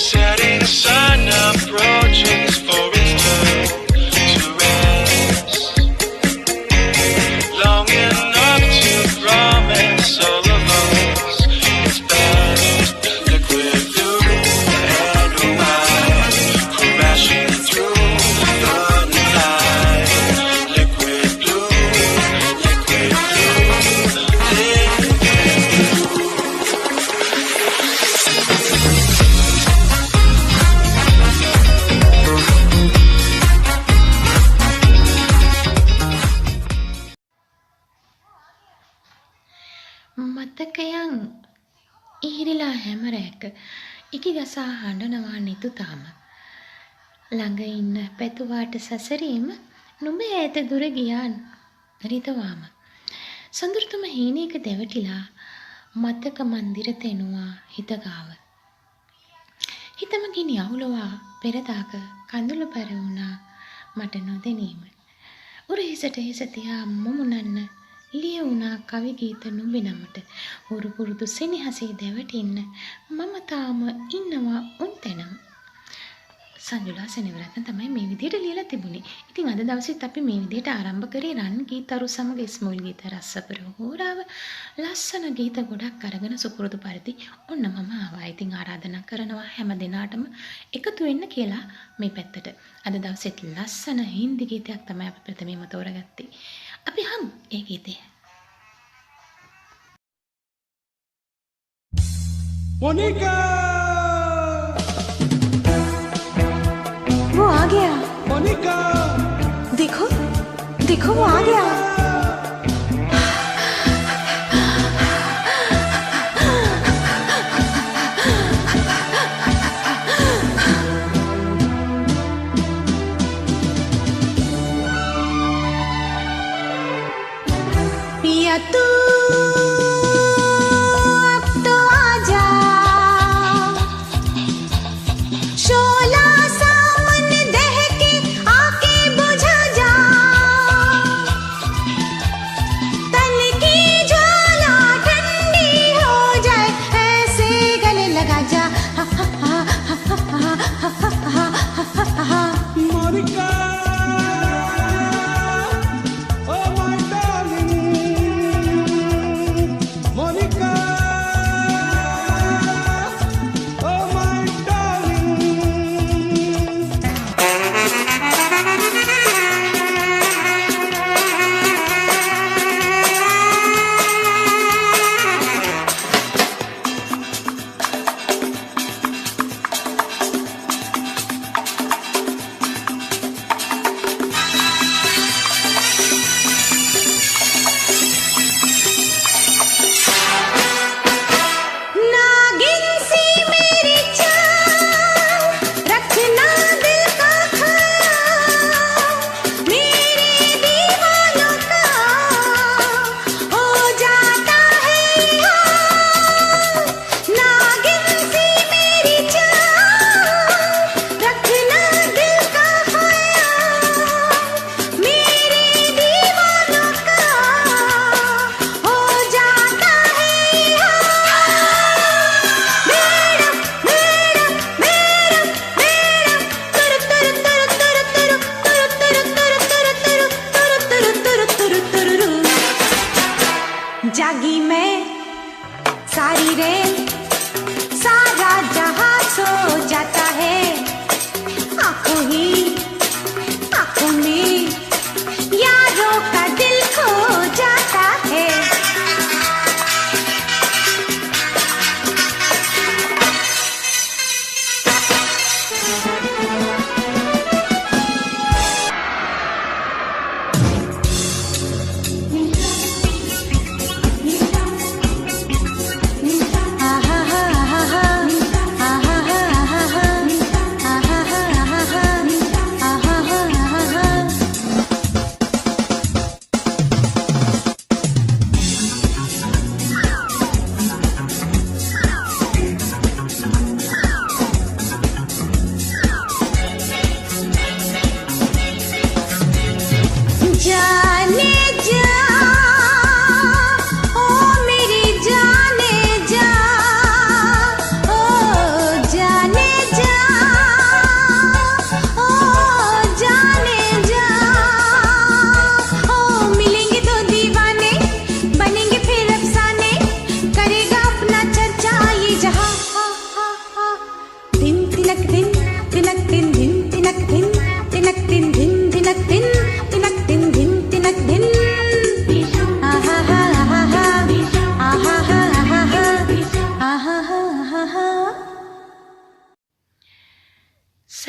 setting the sun approaching for its turn to rest. Long enough to promise all of us its best. Liquid blue and white, crashing through the night. Liquid blue, liquid blue, liquid blue. මතකයන් ඉහිරිලා හැම රැක ඉකි ගසා හඬනවා නිතු තාම ළඟ ඉන්න පැතුවාට සසරීම නුඹ ඈත දුර ගියාන් රිතවාම සඳුරුතුම හීනයක දෙවටිලා මතක මන්දිර තෙනුවා හිත ගාව හිතම ගිනි අවුලවා පෙරදාක කඳුළු පැරවුණා මට නොදැනීම උරහිසට හිස තියා මුමුණන්න ලියවුණා කවි ගීත නුඹේ නමට උරු පුරුදු සෙනෙහසේ දැවටින්න මම තාම ඉන්නවා උන් තැනම සංජුලා සෙනවිරත්න තමයි මේ විදිහට ලියලා තිබුණේ. ඉතින් අද දවසෙත් අපි මේ විදිහට ආරම්භ කරේ රන් ගීතරු සමග ස්මූල් ගීත රසපර හෝරාව ලස්සන ගීත ගොඩක් අරගෙන සුපුරුදු පරිදි ඔන්න මම ආවා. ඉතින් ආරාධනා කරනවා හැම දිනාටම එකතු වෙන්න කියලා මේ පැත්තට. අද දවසෙත් ලස්සන හින්දි ගීතයක් තමයි අපි ප්‍රථමයෙන්ම තෝරගත්තේ. අපි හම් ඒ ගීතය. मोनिका वो आ गया मोनिका देखो देखो वो आ गया पिया तू अब तो आजा शोला सामन दहके आके बुझा जा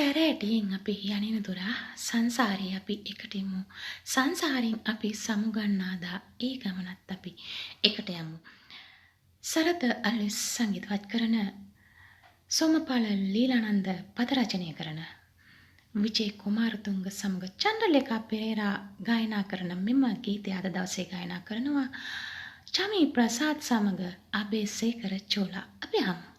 සැරෑටියෙන් අපි යනින දුරා සංසාරේ අපි එකට යමු. සංසාරයෙන් අපි සමුගන්නාදා ඒ ගමනත් අපි එකට යමු. සරත අල්විස් සංගීතවත් කරන සෝමපාල ලීලානන්ද පද රචනය කරන විජේ කුමාරතුංග සමග චන්ද්‍රලේඛා පෙරේරා ගායනා කරන මෙම ගීතය අද දවසේ ගායනා කරනවා චමී ප්‍රසාද් සමග අබේසේකර චෝලා. අපි යමු.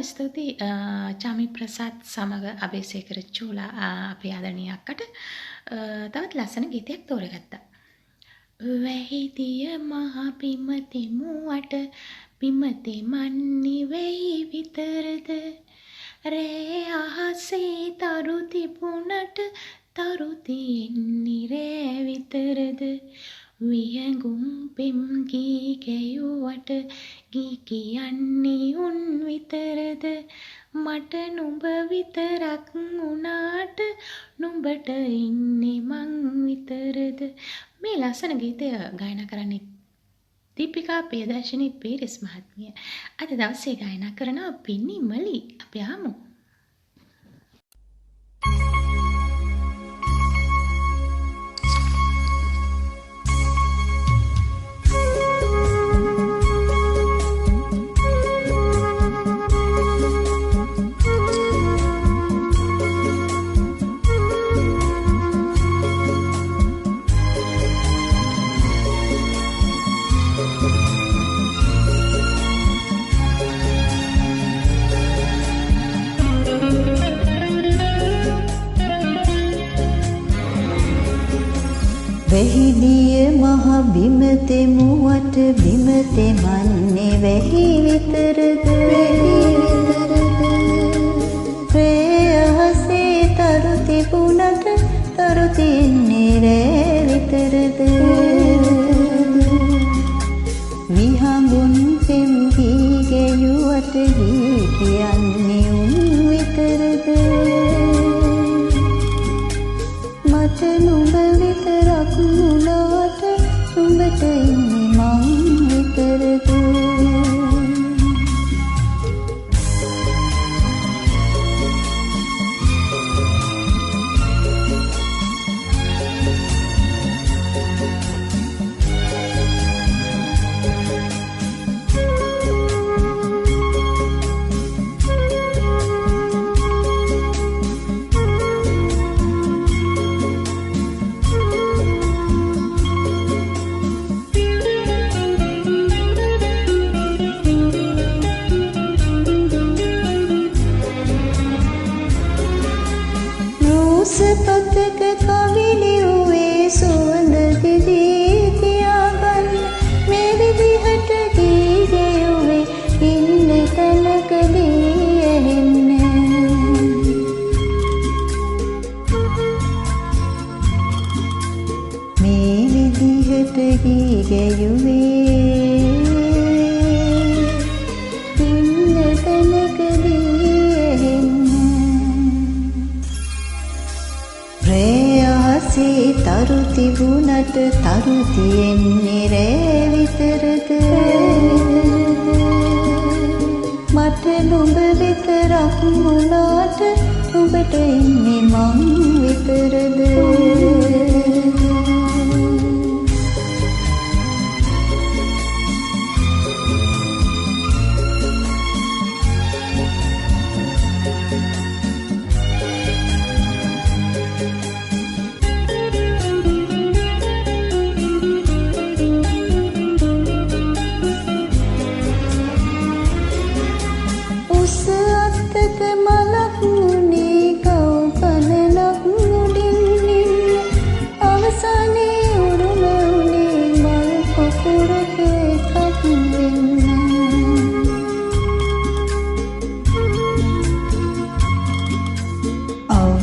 ස්තුතියි චමි ප්‍රසාද් සමග අබේසේකර චෝලා අපේ ආදරණීය අක්කට තවත් ලස්සන ගීතයක් තෝරගත්තා. වැහිදිය මහ පිමතේ මුවට පිමතේ මන්නේ වෙයි විතරද රේ අහසේ තරු තිබුණට තරු තියෙන්නේ රෑ විතරද වියඟුම් පෙම් ගී ගැයුවට ගී කියන්නේ උන් විතරද මට නුඹ විතරක් වුණාට නුඹට ඉන්නේ මං විතරද මේ ලස්සන ගීතය ගායනා කරන්නේ දීපිකා ප්‍රියදර්ශනී පීරිස් මහත්මිය අද දවසේ ගායනා කරනවා පින්නි මලි. අපි ආමු. වැහිදිය මහ බිමතෙ මුවට බිමතෙ මන්නේ වැහි විතරද ප්‍රේයහසේ තරු තිබුණට තරු තින්නේ රෑ විතරද විහඟුන් පෙම් ගී ගෙයුවට ගී කියන්නේ උන් විතරද මට නුඹ විතරක් මුලාට නුඹට ඉන්නේ මං විතරද පතක කවිලියුවේ සුවඳ දිදී තියාගන්න මේ විදිහට ගී ගෙයුවේ ඉන්න තැනකදී ඇහෙන්නේ මේ විදිහට ගී ගෙයුවේ ඉන්න තැනකදී ප්‍රේයහසේ තරු තිබුණට තරු තියෙන්නේ රෑ විතරද මට නුඹ විතරක් මුලාට නුඹට ඉන්නේ මං විතරද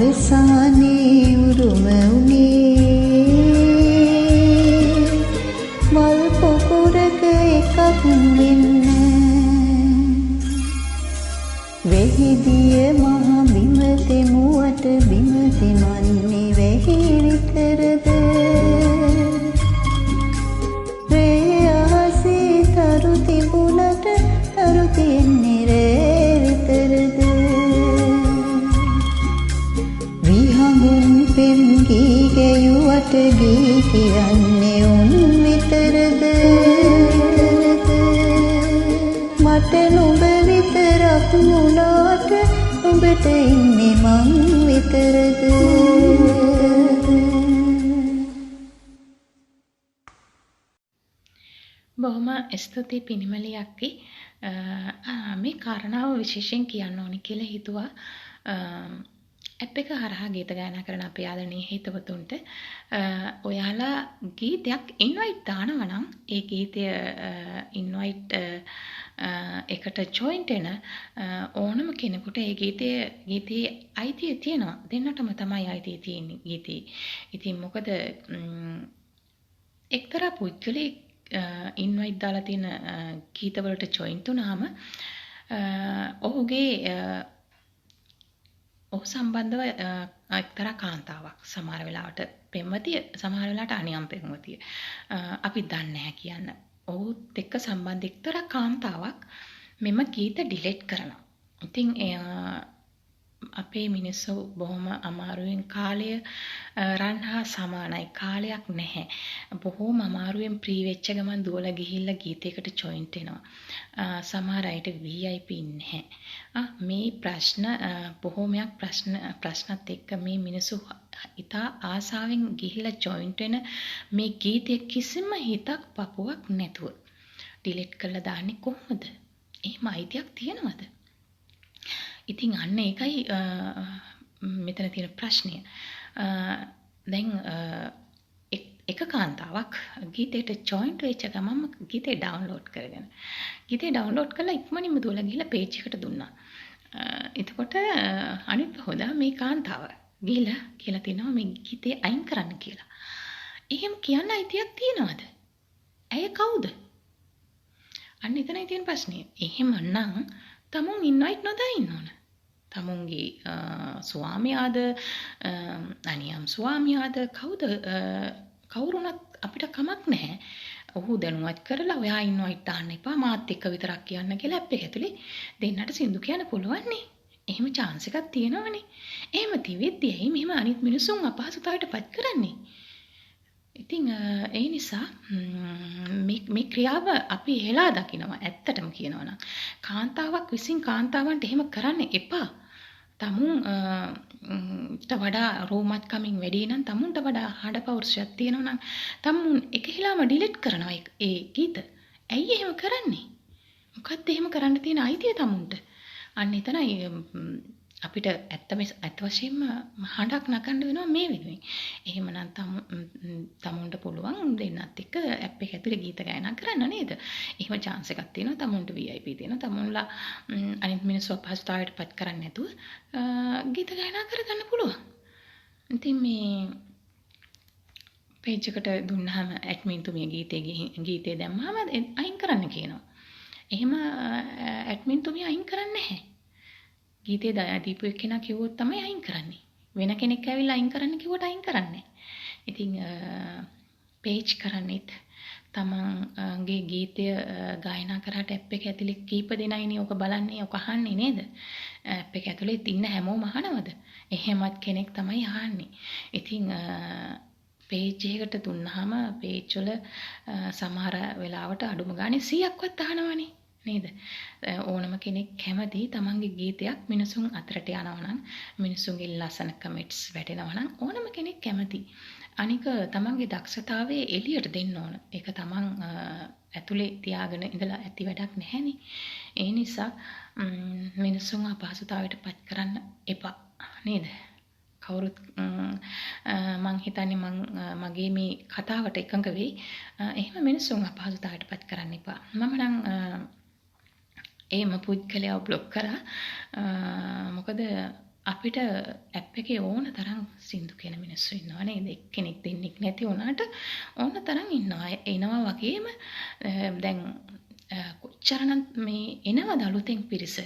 අවසානේ උරුම උනේ මල් පොකුරක එකක් වෙන්න වෙහිදිය මහ බිමතෙ මුවට බිමතෙ මන්නේ වැහි විතරද ප්‍රේයහසේ තරු තිබුණට තරු තියන්නේ රෑ විතරද විහඟුන් පෙම් ගී ගෙයුවට ගී කියන්නේ උන් විතරද මට නුඹ විතරක් මුලාට නුඹට ඉන්නේ මං විතරද බොහොම ස්තුතියි පිනිමලි අක්කි. මේ කාරණාව විශේෂයෙන් කියන්න ඕනි කියලා හිතුවා. ඇප් එක හරහා ගීත ගායනා කරන අපේ ආදරණීය හිතවතුන්ට ඔයාලා ගීතයක් ඉන්වයිට් දානවා නම් ඒ ගීතය ඉන්වයිට් එකට ජොයින්ට් වෙන ඕනම කෙනෙකුට ඒ ගීතයේ අයිතිය තියෙනවා. දෙන්නටම තමයි අයිතිය තියෙන්නේ ගීතේ. ඉතින් මොකද එක්තරා පුද්ගලෙක් ඉන්වයිට් දාලා තියෙන ගීතවලට ජොයින්ට් වුණාම ඔහු සම්බන්ධව එක්තරා කාන්තාවක් සමහර වෙලාවට පෙම්වතිය සමහර වෙලාවට අනියම් පෙම්වතිය අපි දන්නේ නැහැ කියන්න. ඔහුත් එක්ක සම්බන්ධ එක්තරා කාන්තාවක් මෙම ගීත ඩිලීට් කරනවා. ඉතින් අපේ මිනිස්සු බොහොම අමාරුවෙන් කාලය රන් හා සමානයි. කාලයක් නැහැ. බොහොම අමාරුවෙන් ප්‍රී වෙච්ච ගමන් දුවලා ගිහිල්ලා ගීතයකට ජොයින්ට් වෙනවා. සමහර අයට VIP නැහැ. මේ ප්‍රශ්න බොහොමයක් ප්‍රශ්නත් එක්ක මේ මිනිස්සු ඉතා ආසාවෙන් ගිහිල්ලා ජොයින්ට් වෙන මේ ගීතය කිසිම හිතක් පපුවක් නැතුව ඩිලීට් කරලා දාන්නේ කොහොමද? එහෙම අයිතියක් තියනවද? ඉතින් අන්න ඒකයි මෙතන තියෙන ප්‍රශ්නය. දැන් එක කාන්තාවක් ගීතයට ජොයින්ට් වෙච්ච ගමන්ම ගීතේ ඩවුන්ලෝඩ් කරගෙන ගීතේ ඩවුන්ලෝඩ් කරලා ඉක්මනින්ම දුවලා ගිහලා පේජ් එකට දුන්නා. එතකොට අනිත් පහුදා මේ කාන්තාව ගිහලා කියලා තිනවා මේ ගීතේ අයින් කරන්න කියලා. එහෙම කියන්න අයිතියක් තියනවද? ඇය කවුද? අන්න එතනයි තියෙන ප්‍රශ්නේ. එහෙමනම් තමුන් ඉන්වයිට් නොදා ඉන්න ඕන. තමුන්ගේ ස්වාමියාද අනියම් ස්වාමියාද කවුද කවුරුණත් අපිට කමක් නැහැ. ඔහු දැනුවත් කරලා ඔයා ඉන්වයිට් දාන්න එපා මාත් එක්ක විතරක් කියන්න කියලා ඇප් එක ඇතුලේ දෙන්නට සින්දු කියන්න පුළුවන් නේ. එහෙම chance එකක් තියෙනවනේ. එහෙම තිවෙද්දී ඇයි මෙහෙම අනිත් මිනිසුන් අපහසුතාවයට පත් කරන්නේ? ඉතින් ඒ නිසා මේ ක්‍රියාව අපි හෙලා දකිනවා. ඇත්තටම කියනවා නම් කාන්තාවක් විසින් කාන්තාවන්ට එහෙම කරන්න එපා. තමුන්ට වඩා රෝමත්කමින් වැඩි නම් තමුන්ට වඩා හඩ පෞරුෂයක් තියෙනවා නම් තමුන් එකහිලාම ඩිලීට් කරනවා ඒ ගීත. ඇයි එහෙම කරන්නේ? මොකද්ද එහෙම කරන්න තියෙන අයිතිය තමුන්ට? අන්න එතනයි අපිට ඇත්ත වශයෙන්ම හඬක් නගන්න වෙනවා මේ වෙනුවෙන්. එහෙමනම් තමුන්ට පුළුවන් දෙන්නත් එක්ක ඇප් එක ඇතුලේ ගීත ගායනා කරන්න නේද? එහෙම chance එකක් තියෙනවා. තමුන්ට VIP තියෙනවා. තමුන්ලා අනිත් මිනිස්සු අපහසුතාවයට පත් කරන්නේ නැතුව ගීත ගායනා කරගන්න පුළුවන්. ඉතින් මේ පේජ් එකට දුන්නාම ඇඩ්මින් තුමිය ගීතේ දැම්මම අයින් කරන්න කියනවා. එහෙම ඇඩ්මින් තුමිය අයින් කරන්නේ නැහැ. ගීතේ දීපු එක්කෙනා කිව්වොත් තමයි අයින් කරන්නේ. වෙන කෙනෙක් ඇවිල්ලා අයින් කරන්න කිව්වට අයින් කරන්නේ. ඉතින් පේජ් කරන්නේත් තමන්ගේ ගීතය ගායනා කරාට ඇප් එක ඇතුලේ කීප දෙනයිනේ ඔක බලන්නේ ඔක අහන්නේ නේද? ඇප් එක ඇතුලේ ඉන්න හැමෝම අහනවද? එහෙමත් කෙනෙක් තමයි අහන්නේ. ඉතින් පේජ් එකකට දුන්නාම පේජ් වල සමහර වෙලාවට අඩුම ගානේ 100ක්වත් අහනවනේ. නේද? ඕනම කෙනෙක් කැමති තමන්ගේ ගීතයක් මිනිසුන් අතරට යනවා නම් මිනිසුන්ගේ ලස්සන කමෙන්ට්ස් වැටෙනවා නම් ඕනම කෙනෙක් කැමති. අනික තමන්ගේ දක්ෂතාවය එළියට දෙන්න ඕන. ඒක තමන් ඇතුලේ තියාගෙන ඉඳලා ඇති වැඩක් නැහැනේ. ඒ නිසා මිනිසුන් අපහසුතාවයට පත් කරන්න එපා. නේද? කවුරුත් මං හිතන්නේ මගේ මේ කතාවට එකඟ වෙයි. එහෙම මිනිසුන් අපහසුතාවයට පත් කරන්න එපා. මම නම් එහෙම පුද්ගලයා බ්ලොක් කරා. මොකද අපිට ඇප් එකේ ඕන තරම් සින්දු කියන මිනිස්සු ඉන්නවා නේද? එක්කෙනෙක් දෙන්නෙක් නැති වුණාට ඕන තරම් ඉන්නවා. එනවා වගේම දැන් කොච්චරනම් මේ එනවද අලුතෙන් පිරිස.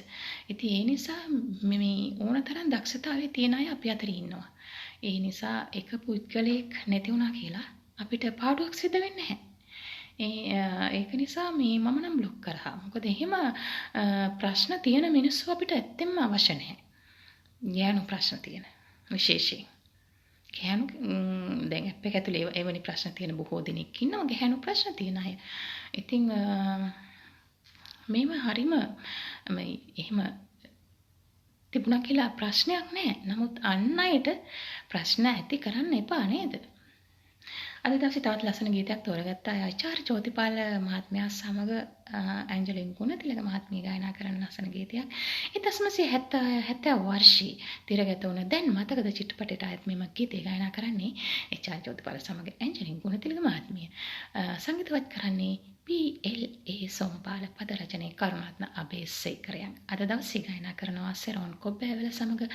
ඉතින් ඒ නිසා මේ ඕන තරම් දක්ෂතාවයේ තියෙන අය අපි අතර ඉන්නවා. ඒ නිසා එක පුද්ගලයෙක් නැති වුණා කියලා අපිට පාඩුවක් සිද්ධ වෙන්නේ නැහැ. ඒක නිසා මේ මම නම් බ්ලොක් කරා. මොකද එහෙම ප්‍රශ්න තියෙන මිනිස්සු අපිට ඇත්තෙන්ම අවශ්‍ය නැහැ. ගෑනු ප්‍රශ්න තියෙන විශේෂයෙන්. ගෑනු දැන් ඇප් එක ඇතුලේ එවැනි ප්‍රශ්න තියෙන බොහෝ දෙනෙක් ඉන්නවා. ගෑනු ප්‍රශ්න තියෙන අය. ඉතින් මේව හරීම එහෙම තිබුණා කියලා ප්‍රශ්නයක් නැහැ. නමුත් අන් අයට ප්‍රශ්න ඇති කරන්න එපා නේද? අද දවසේ තවත් ලස්සන ගීතයක් තෝරගත්තා. ආචාර්ය ජෝතිපාල මහත්මයා සමග ඇන්ජලින් ගුණතිලක මහත්මිය ගායනා කරන ලස්සන ගීතයක්. 1970 වර්ෂයේ තිරගත වුණ දැන් මතකද චිත්‍රපටයට ආයත් මෙම ගීතය ගායනා කරන්නේ ආචාර්ය ජෝතිපාල සමග ඇන්ජලින් ගුණතිලක මහත්මිය. සංගීතවත් කරන්නේ PLA සෝමපාල, පද රචනයේ කරුණාරත්න අබේසේකරයන්. අද දවසේ ගායනා කරනවා සෙරොන් කොබ්බෑවල සමග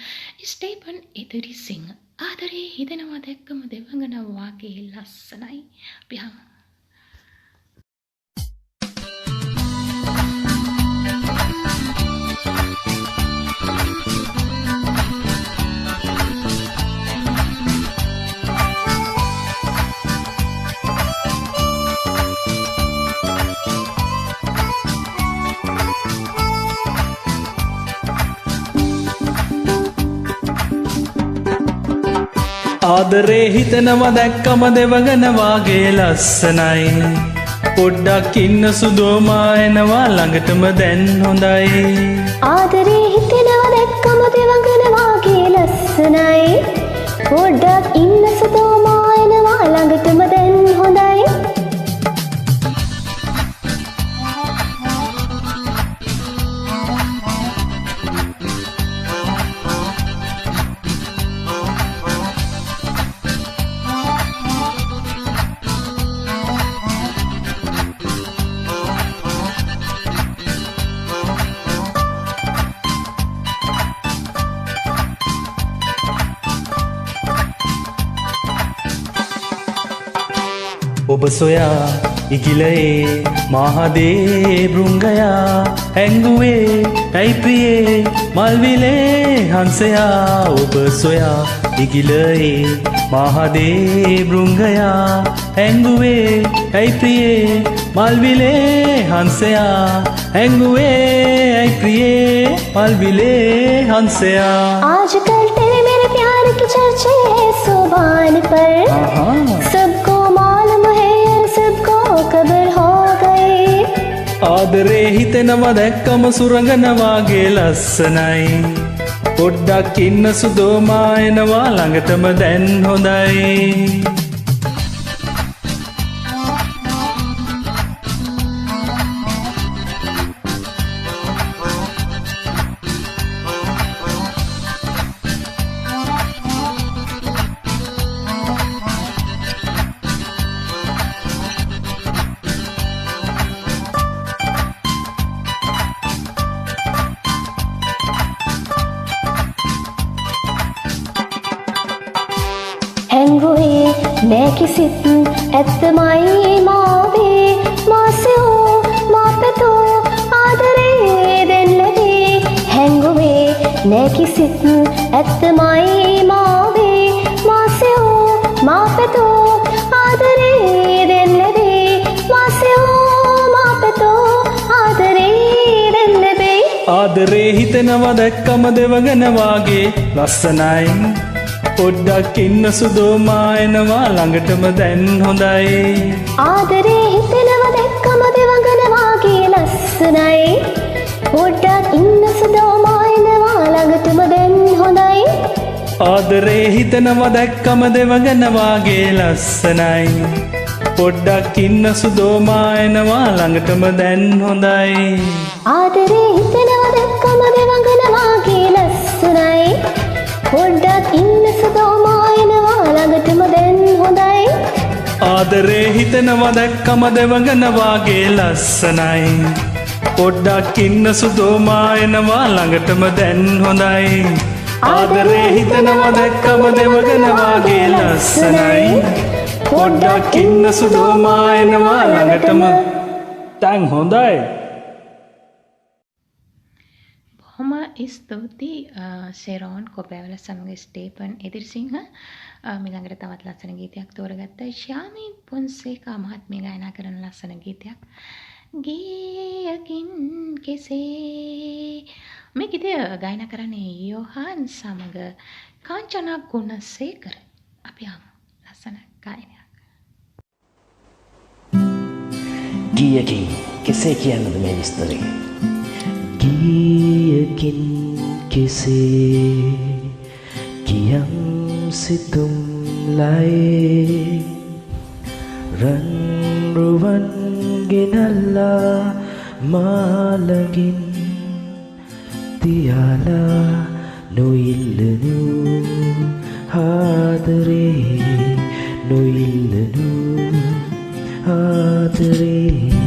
ස්ටීපන් ඉදිරිසිංහ. ආදරේ හිතෙනවා දැක්කම දෙවඟන වාගේ ලස්සනයි. අපි අහමු. ආදරේ හිතනවා දැක්කම දෙවගන වාගේ ලස්සනයි පොඩ්ඩක් ඉන්න සුදෝමා එනවා ළඟටම දැන් හොඳයි ආදරේ හිතෙනවා දැක්කම දෙවඟන වාගේ ලස්සනයි පොඩ්ඩක් ඉන්න සුදෝමා එනවා ළඟටම දැන් හොඳයි ඔබ සොයා ඉකිලයේ මහදේ බෘංගයා ඇංගුවේ ඇයි ප්‍රියේ මල්විලේ හංසයා ඔබ සොයා ඉකිලයේ මහදේ බෘංගයා ඇංගුවේ ඇයි ප්‍රියේ මල්විලේ හංසයා ඇංගුවේ ඇයි ප්‍රියේ मलविले हंसया आजकल तेरे मेरे प्यार की चर्चे है जुबान पर सबको मालूम है और सबको खबर हो गई ආදරේ හිතෙනවා දැක්කම සුරඟනවාගේ ලස්සනයි පොඩ්ඩක් ඉන්න සුදෝමා එනවා ළඟටම දැන් හොඳයි හැංගුවේ නෑ කිසිත් ඇත්තමයි මාවේ මාසෙෝ මාපැතෝ ආදරේ දෙන්න ලැබේ හැංගුවේ නෑ කිසිත් ඇත්තමයි මාවේ මාසෙෝ මාපැතෝ ආදරේ දෙන්න ලැබේ මාසෙෝ මාපැතෝ ආදරේ දෙන්න ලැබේ ආදරේ හිතෙනවා දැක්කම දෙවගනවාගේ ලස්සනයි පොඩ්ඩක් ඉන්න සුදෝමා එනවා ළඟටම දැන් හොඳයි ආදරේ හිතෙනවා දැක්කම දෙවඟනවාගේ ලස්සනයි පොඩ්ඩක් ඉන්න සුදෝමා එනවා ළඟටම දැන් හොඳයි ආදරේ හිතෙනවා දැක්කම දෙවගනවාගේ ලස්සනයි පොඩ්ඩක් ඉන්න සුදෝමා එනවා ළඟටම දැන් හොඳයි ආදරේ හිතෙනවා දැක්කම දෙවඟනවාගේ ලස්සනයි පොඩ්ඩක් ඉන්න සුදෝමා එනවා ළඟටම දැන් හොඳයි ආදරේ හිතෙනවා දැක්කම දෙවගනවාගේ ලස්සනයි පොඩ්ඩක් ඉන්න සුදෝමා එනවා ළඟටම දැන් හොඳයි ආදරේ හිතෙනවා දැක්කම දෙවගනවාගේ ලස්සනයි පොඩ්ඩක් ඉන්න සුදෝමා එනවා ළඟටම දැන් හොඳයි බොහොම ස්තුතියි සෙරෝන් කොපෑවල සමග ස්ටේපන් එදිරිසිංහ මිළඟට තවත් ලස්සන ගීතයක් තෝරගත්තා ශාමී පොන්සේකා මහත්මිය ගායනා කරන ලස්සන ගීතයක් ගීයකින් කෙසේ මේ ගීතය ගායනා කරන්නේ යෝහාන් සමග කාංචනා ගුණසේකර අපි ආමු ලස්සන ගායනයක් ගීයකින් කෙසේ කියන්නද මේ විස්තරය ගීයකින් කෙසේ කියම් සිතුම් ලයේ රන්රුවන් ගෙනල්ලා මාළඟින් තියාලා නොඉල්ලනු ආදරේ නොඉල්ලනු ආදරේ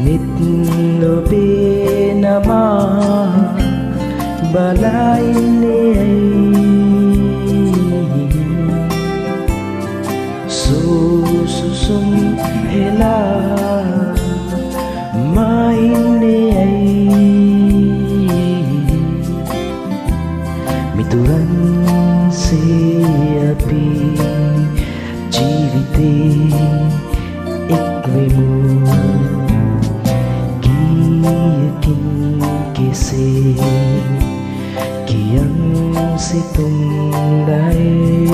සිනිත් ඔබේ නම බලා ඉන්නේ සුසුම් හෙලා මා ඉන්නේ මිතුරන් සේ අපි ජීවිතේ එක්වෙමු ගීයකින් කෙසේ කියන් සිතුම් ලයි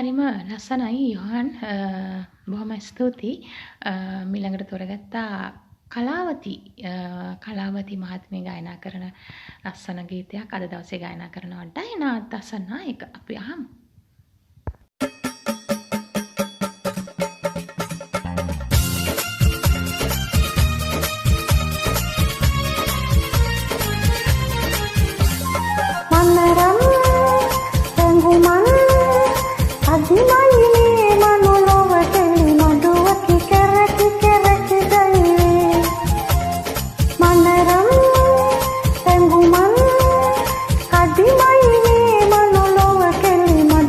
හරිම ලස්සනයි යොහන් බොහොම ස්තුතියි මිළඟට තෝරගත්තා කලාවති මහත්මිය ගායනා කරන ලස්සන ගීතයක් අද දවසේ ගායනා කරනවා ඩයනා දසනායක අපි අහමු Adimaine manolowa kelima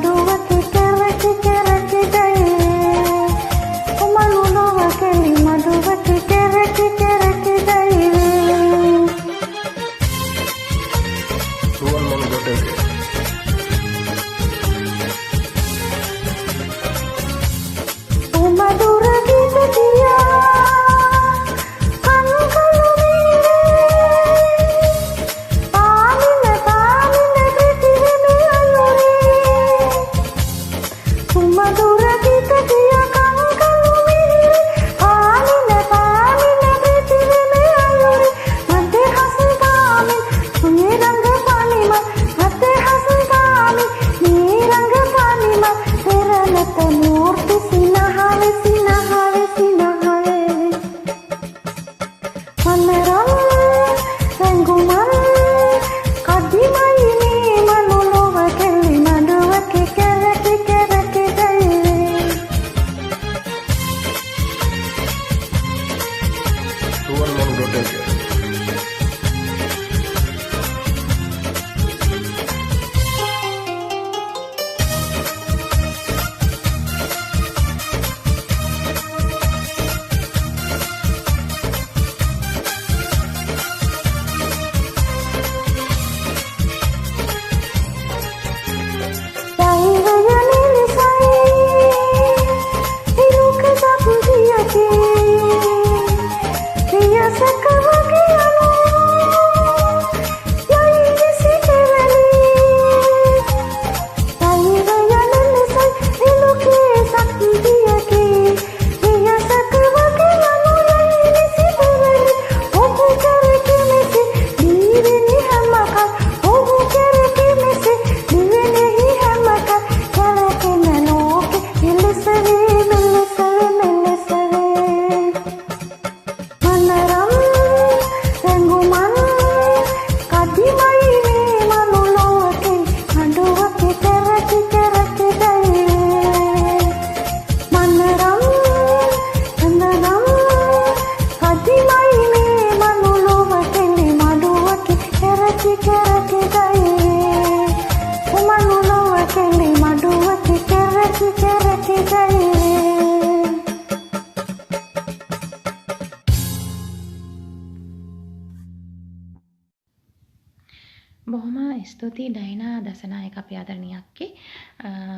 බොහොම ස්තුතියි ඩයිනා දසනායක අපේ ආදරණීය අක්කේ.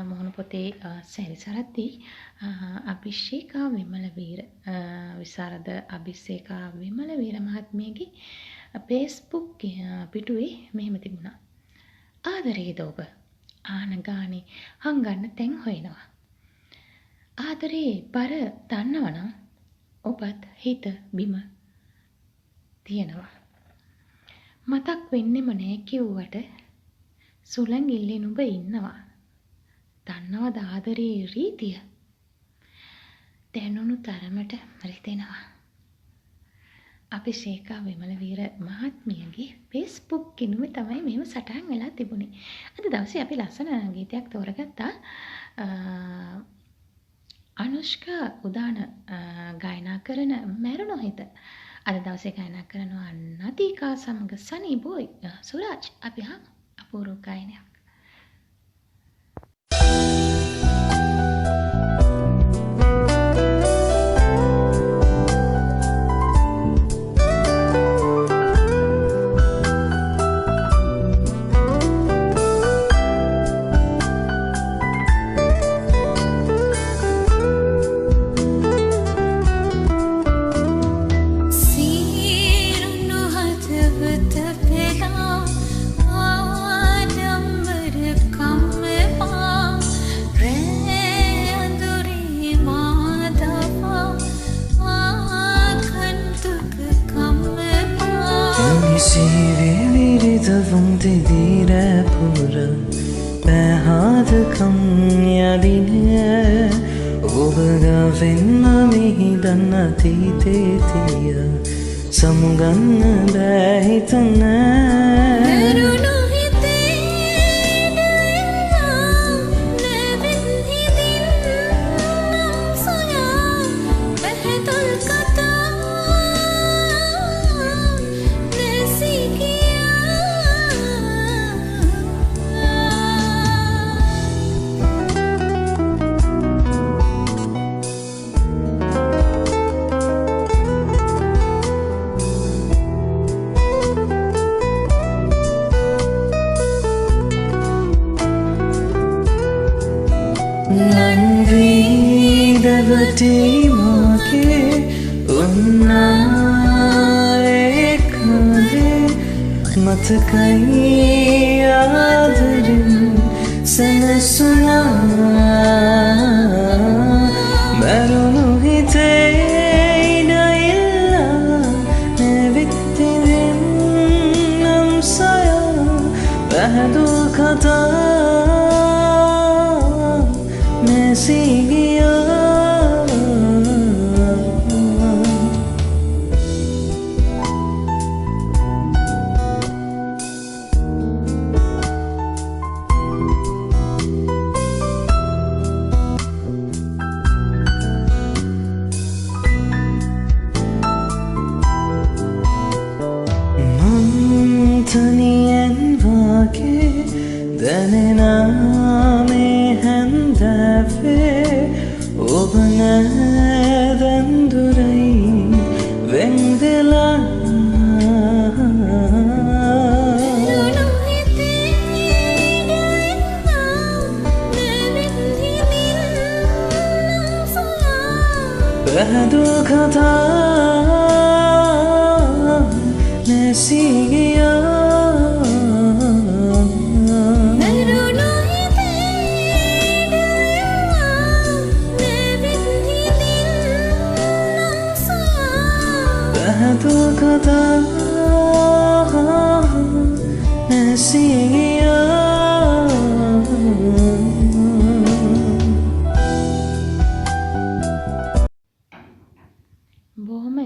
මොහොන පොතේ සැරිසරද්දී අභිෂේකා විමලවීර විසරද අභිෂේකා විමලවීර මහත්මියගේ Facebook පිටුවේ මෙහෙම තිබුණා. ආදරේද ඔබ ආන ගානේ හංගන්න තැන් හොයනවා. ආදරේ බර දන්නවනම් ඔබත් හිත බිම තියෙනවා. මතක් වෙන්නෙම නෑ කිව්වට සුළඟිල්ලේ නුඹ ඉන්නවා. දන්නවද ආදරේ රීතිය? දැනුණු තරමට රිදෙනවා. අභිෂේකා විමලවීර මහත්මියගේ Facebook කිනුවේ තමයි මෙහෙම සටහන් වෙලා තිබුණේ. අද දවසේ අපි ලස්සන ගීතයක් තෝරගත්තා. අනුෂ්කා උදාන ගායනා කරන මැරුණු හිත. අද දවසේ ගායනා කරනවා නදීකා සමග සනී බෝයි සුරාජ්. අපි අහමු අපූර්ව ගායනයක්.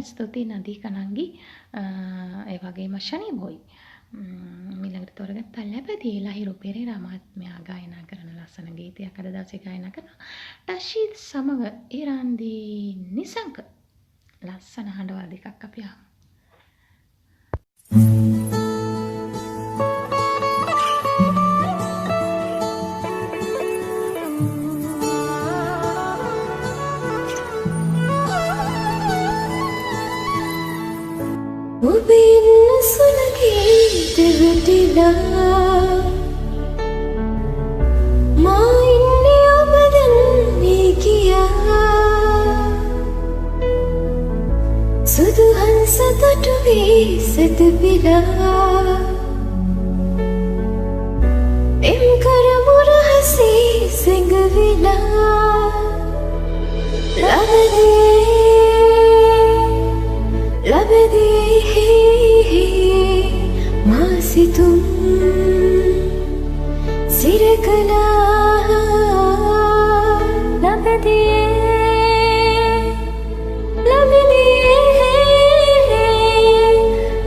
ස්තුතියි නදීකා නංගි. ඒ වගේම ශනී බෝයි. ඊළඟට තෝරගත්ත ලැබදී ලහිරු පෙරේරා මහත්මයා ගායනා කරන ලස්සන ගීතයක් අද දවසේ ගායනා කරන ටෂීත් සමග ඉරන්දි නිසංක. ලස්සන හඬවල් දෙකක් අපි අහමු. ඔබ ඉන්න සුළඟේ රැවටිලා මා ඉන්නේ ඔබ දන්නේ කියා සුදු හංස තොටු වී සෙත පිරා එම් කරමු රහසේ සැඟවිලා ලබදී මා සිතුම් සිරකලා ලබදී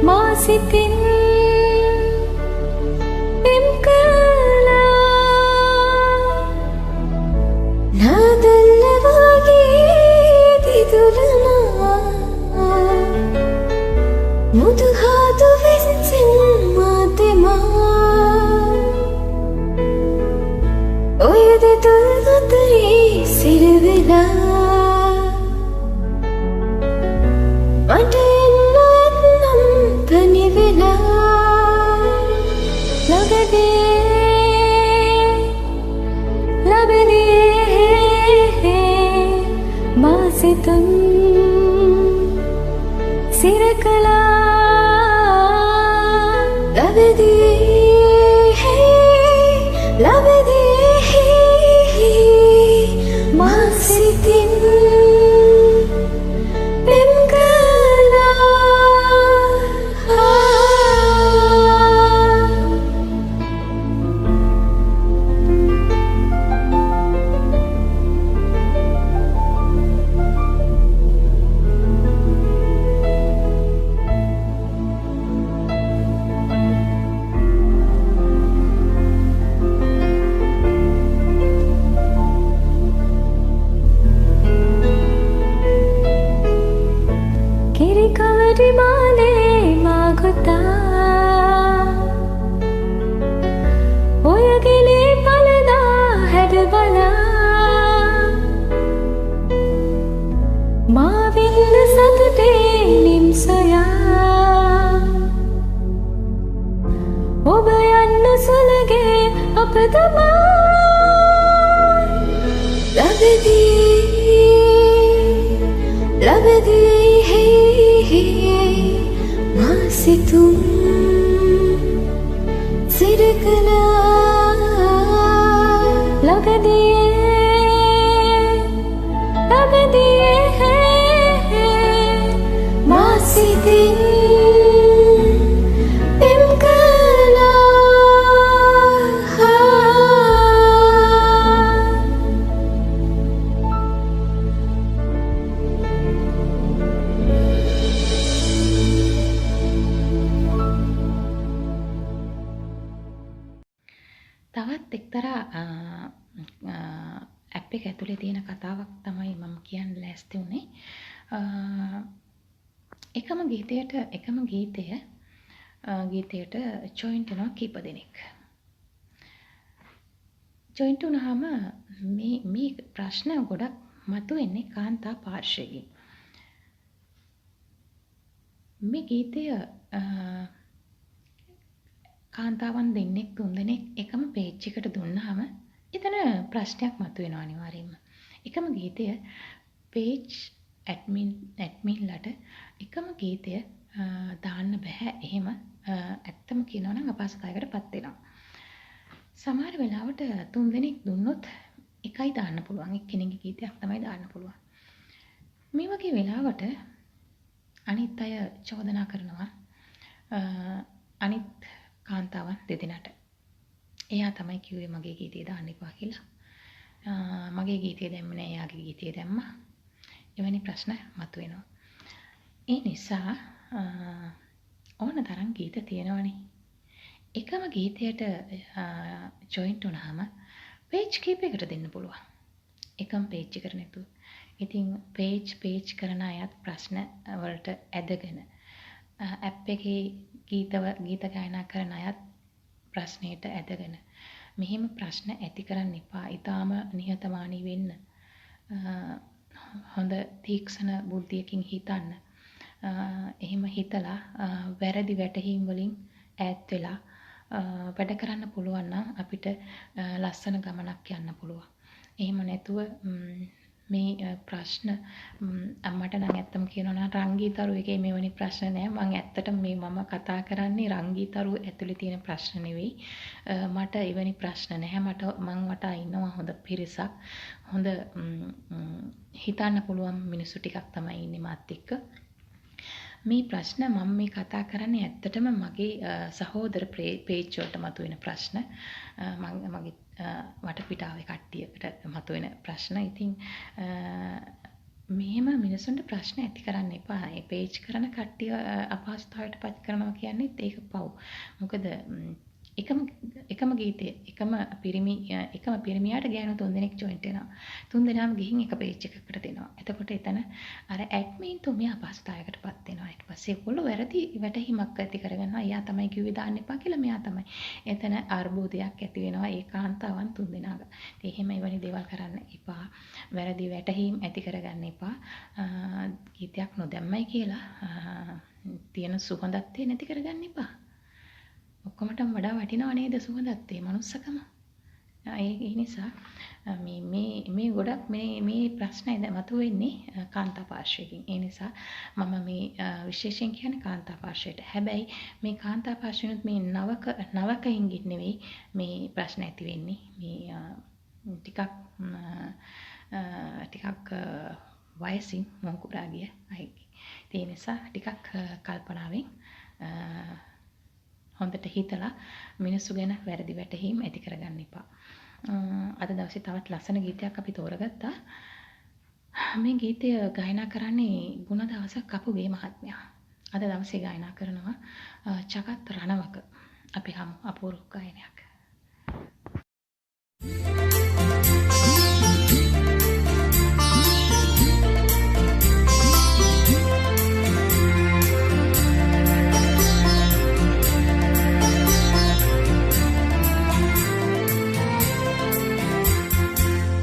මා සිතින් පෙම් කළා නාදල්ල වගේ දිදුලනා මුදුහාතු වෙසින් මාතෙමා ඔය දෙතුන් අතරේ සිරවෙලා මට එන්න ඇත්නම් තනි වෙලා ලබදී මා සිතුම් සිරකලා ලබදී මා සිතින් පෙම් කළා කිරිකවරි මාලේ මා ගොතා ඔය ගෙලේ පලදා හැඩ බලා මා වින්න සතුටේ නිම්සොයා ඔබ යන්න සුළගේ අප තමා ලබදී මා සිතුම් සිරකලා ලබදී මා සිතින් පෙම් කළා තවත් එක්තරා ඇප් එක ඇතුලේ තියෙන කතාවක් තමයි මම කියන්න ලෑස්ති වුණේ. එකම ගීතයට ජොයින්ට් වෙනවා කීප දෙනෙක්. ජොයින්ට් වුණාම මේ ප්‍රශ්න ගොඩක් මතුවෙන්නේ කාන්තා පාර්ශ්වයෙන්. මේ ගීතය කාන්තාවන් දෙන්නෙක් තුන්දෙනෙක් එකම පේජ් එකට දුන්නාම එතන ප්‍රශ්නයක් මතුවෙනවා අනිවාර්යයෙන්ම. එකම ගීතය පේජ් ඇඩ්මින්ලට එකම ගීතය දාන්න බෑ. එහෙම ඇත්තම කියනවා නම් අපහසුතාවයකටපත් වෙනවා. සමහර වෙලාවට තුන්දෙනෙක් දුන්නොත් එකයි දාන්න පුළුවන්. එක්කෙනෙක්ගේ ගීතයක් තමයි දාන්න පුළුවන්. මේ වගේ වෙලාවට අනිත් අය චෝදනා කරනවා අනිත් කාන්තාවන් දෙදෙනාට. එයා තමයි කිව්වේ මගේ ගීතය දාන්න එපා කියලා. මගේ ගීතය දැම්මේ නෑ, එයාගේ ගීතය දැම්මා. එවැනි ප්‍රශ්න මතුවෙනවා. ඒ නිසා ඕන තරම් ගීත තියෙනවනේ. එකම ගීතයට ජොයින්ට් වුණාම පේජ් කීපයකට දෙන්න පුළුවන්. එකම පේජ් එකට නෙතුව. ඉතින් පේජ් කරන අයත් ප්‍රශ්න වලට ඇදගෙන ඇප් එකේ ගීත ගායනා කරන අයත් ප්‍රශ්නයට ඇදගෙන මෙහෙම ප්‍රශ්න ඇති කරන්න එපා. ඊටාම නිහතමානී වෙන්න. හොඳ තීක්ෂණ බුද්ධියකින් හිතන්න. එහෙම හිතලා වැරදි වැටහීම් වලින් ඈත් වෙලා වැඩ කරන්න පුළුවන් නම් අපිට ලස්සන ගමනක් යන්න පුළුවන්. එහෙම නැතුව මේ ප්‍රශ්න මට නම් ඇත්තම කියනවා නම් රංගීතරු එකේ මෙවැනි ප්‍රශ්න නෑ. මම ඇත්තටම මම කතා කරන්නේ රංගීතරු ඇතුලේ තියෙන ප්‍රශ්න නෙවෙයි. මට එවැනි ප්‍රශ්න නැහැ. මං වටා ඉන්නවා හොඳ පිරිසක්. හොඳ හිතන්න පුළුවන් මිනිස්සු ටිකක් තමයි ඉන්නේ මාත් එක්ක. මේ ප්‍රශ්න මම මේ කතා කරන්නේ ඇත්තටම මගේ සහෝදර පේජ් වලට මතුවෙන ප්‍රශ්න. මගේ වටපිටාවේ කට්ටියකට මතුවෙන ප්‍රශ්න. ඉතින් මෙහෙම මිනිසුන්ට ප්‍රශ්න ඇති කරන්න එපා. ඒ පේජ් කරන කට්ටිය අපහසුතාවයට පත් කරනවා කියන්නේ ඒක පව්. මොකද එකම ගීතේ එකම පිරිමියාට ගෑනු 3 දෙනෙක් ජොයින්ට් වෙනවා. 3 දෙනාම ගිහින් එක පේජ් එකකට දෙනවා. එතකොට එතන අර ඇඩ්මින් තුමිය අපහසුතාවයකටපත් වෙනවා. ඊට පස්සේ ඒගොල්ලෝ වැරදි වැටහීමක් ඇති කරගන්නවා. එයා තමයි කිව්වේ දාන්න එපා කියලා මෙයා තමයි. එතන අර්බුදයක් ඇති වෙනවා ඒ කාන්තාවන් 3 දෙනාග. ඉතින් එහෙම එවැනි දේවල් කරන්න එපා. වැරදි වැටහීම් ඇති කරගන්න එපා. ගීතයක් නොදැම්මයි කියලා තියෙන සුවඳත් නැති කරගන්න එපා. ඔක්කොමටම වඩා වටිනව නේද සුවඳත් ඒ මනුස්සකම. ඒ නිසා මේ ගොඩක් මේ ප්‍රශ්න මතුවෙන්නේ කාන්තා පාර්ශ්වයෙන්. ඒ නිසා මම මේ විශේෂයෙන් කියන්නේ කාන්තා පාර්ශ්වයට. හැබැයි මේ කාන්තා පාර්ශ්වෙනුත් මේ නවකයින්ගෙත් නෙවෙයි මේ ප්‍රශ්න ඇති වෙන්නේ. මේ ටිකක් වයසින් මොන්කුරා ගිය අයගේ. ඒ නිසා ටිකක් කල්පනාවෙන් හොඳට හිතලා මිනිස්සු ගැන වැරදි වැටහීම් ඇති කරගන්න එපා. අද දවසේ තවත් ලස්සන ගීතයක් අපි තෝරගත්තා. මේ ගීතය ගායනා කරන්නේ ගුණදාස කපුගේ මහත්මයා. අද දවසේ ගායනා කරනවා චකත් රණවක. අපි හමු අපූර්ව ගායනයක්.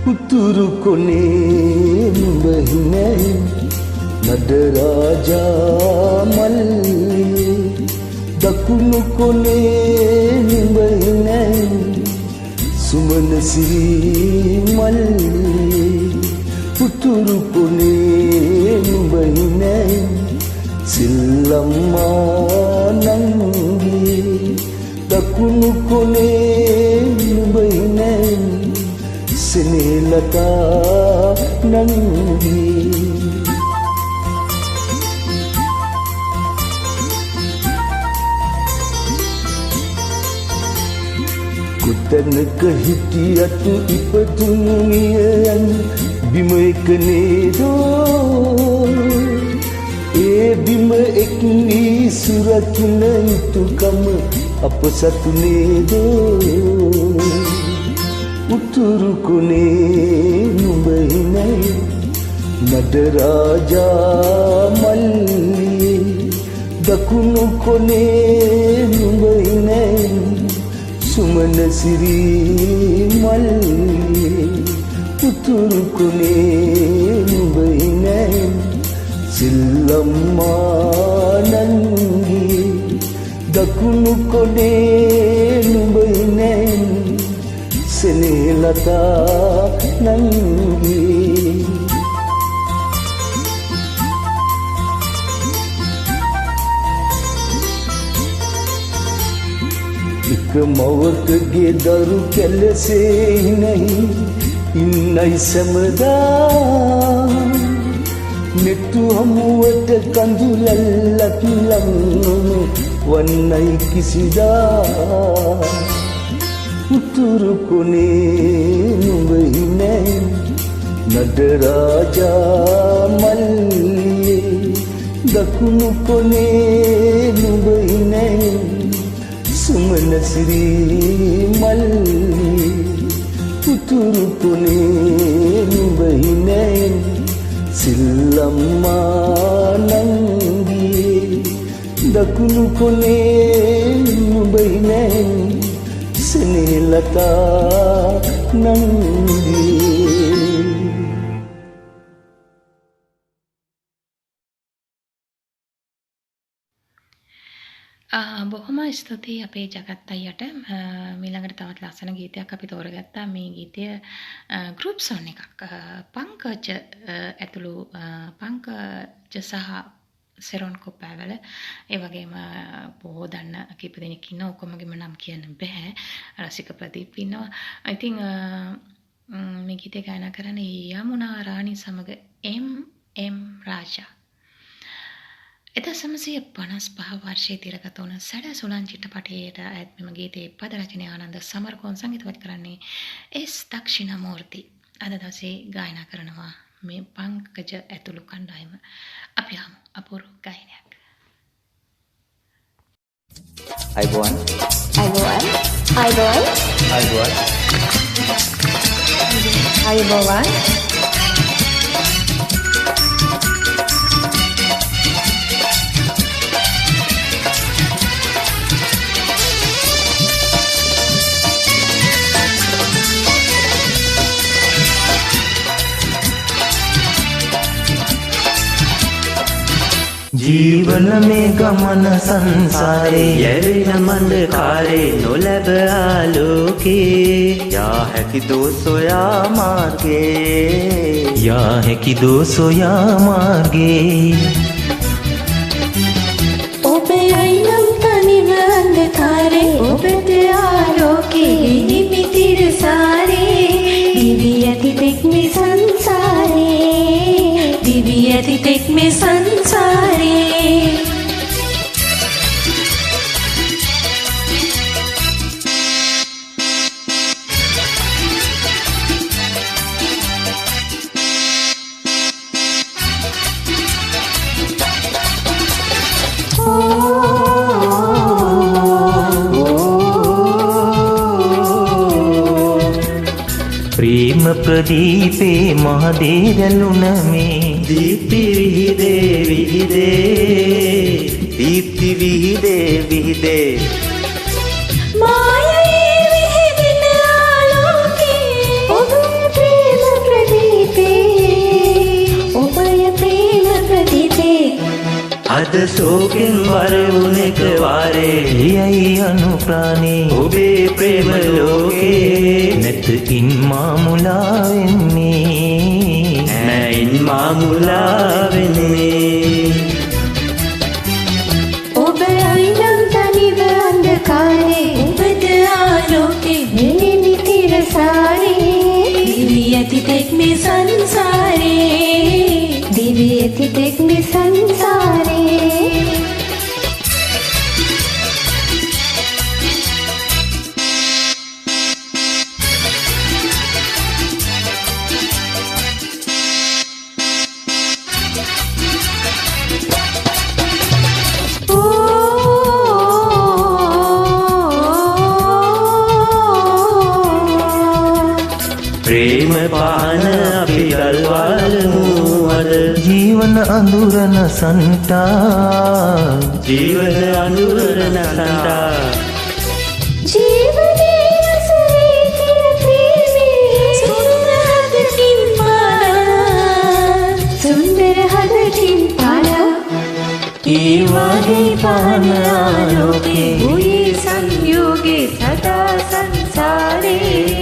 උතුරු කොනේ නුඹ හිනයි නඩරාජා මල්ලි දකුණු කොනේ නුඹ හිනයි සුමන සිරි මල්ලි උතුරු කොනේ නුඹ හිනයි සිල්ලම්මා නංගි දකුණු කොනේ නුඹ හිනයි Senilata nangi Kutanaka hitiyatu ipaduniyan bima ekanedo bima ekni surakina itu kama apa satu nedo උතුරු කොනේ නුඹ හිනයි නඩරාජා මල්ලි දකුණු කොනේ නුඹ හිනයි සුමන සිරි මල්ලි උතුරු කොනේ නුඹ හිනයි සිල්ලම්මා නංගි දකුණු කොනේ නුඹ හිනයි Senilata nangi Ek mawakage daru kelase nahi innai samada Nettu hamuwata kandulallak lamnu wannai kisida උතුරු කොනේ නුඹ හිනයි නඩරාජා මල්ලි දකුණු කොනේ නුඹ හිනයි සුමන සිරි මල්ලි උතුරු කොනේ නුඹ හිනයි සිල්ලම්මා නංගි දකුණු කොනේ නුඹ හිනයි Senilata nangi බොහොම ස්තුතියි අපේ ජගත් අයියට. මීළඟට තවත් ලස්සන ගීතයක් අපි තෝරගත්තා. මේ ගීතය ගෲප් සොන් එකක්. පංකජ ඇතුළු පංකජ සහ සෙරොන් කොපෑවල ඒ වගේම බොහෝ දන්න කීප දෙනෙක් ඉන්නවා. ඔක්කොමගේම නම් කියන්න බෑ. රසික ප්‍රදීප් ඉන්නවා. ඉතින් මේ ගීතය ගායනා කරන්නේ යමුනා රාණි සමග එම් රාජා. 1955 වර්ෂයේ තිරගත වුණ සැඩ සුළං චිත්‍රපටයට ඇත් මෙම ගීතයේ පද රචනය ආනන්ද සමරකෝන් සංගීතවත් කරන්නේ එස් දක්ෂිණමූර්ති. අද දවසේ ගායනා කරනවා මේ පංකජ ඇතුළු කණ්ඩායම. අපි යමු අපූර්ව ගායනයක්. අයිබෝන් අයිබෝවන් අයිබෝවන් අයිබෝන් අයිබෝවන් ජීවන මේ ගමන සංසාරේ යැවෙන මන්දකාරේ නොලැබ ආලෝකේ යා හැකි දෝ සොයා මාර්ගේ ඔබ යයිනම් තනිව අන්ධකාරේ ඔබට ආලෝකේ නිමිතිර සාරේ දිවි ඇති තෙක් මේ සංසාරේ දිවි ඇති තෙක් මේ සංසාරේ ප්‍රේම ප්‍රදීපේ මහදේ දැලුන මේ දීප්ති විහිදේ මායයේ විහිදෙන ආලෝකේ ඔබේ ප්‍රේම ප්‍රදීපේ ඔබේ ප්‍රේම ප්‍රදීපේ අද සෝකෙන් වරුණ එක වාරේ යයි අනුප්‍රාණේ ඔබේ ප්‍රේම ලෝකේ නැතිකින් මාමුලා වෙන්නේ ඔබ අයිනම් තනිව අන්ධකාරේ ඔබට ආලෝකේ නිමිතිර සාරේ දිවි ඇති තෙක් මේ සංසාරේ දිවි ඇති තෙක් මේ සංසාරේ ප්‍රේම පාන අපි ගල්වාලමු අද ජීවන අඳුරන සන්තා ජීවනේ අසරේ තිර ප්‍රේමේ සුන්දර හදකින් පාලා ඒ වගේ පාන ආලෝකේ උයේ සංයෝගේ සදා සංසාරේ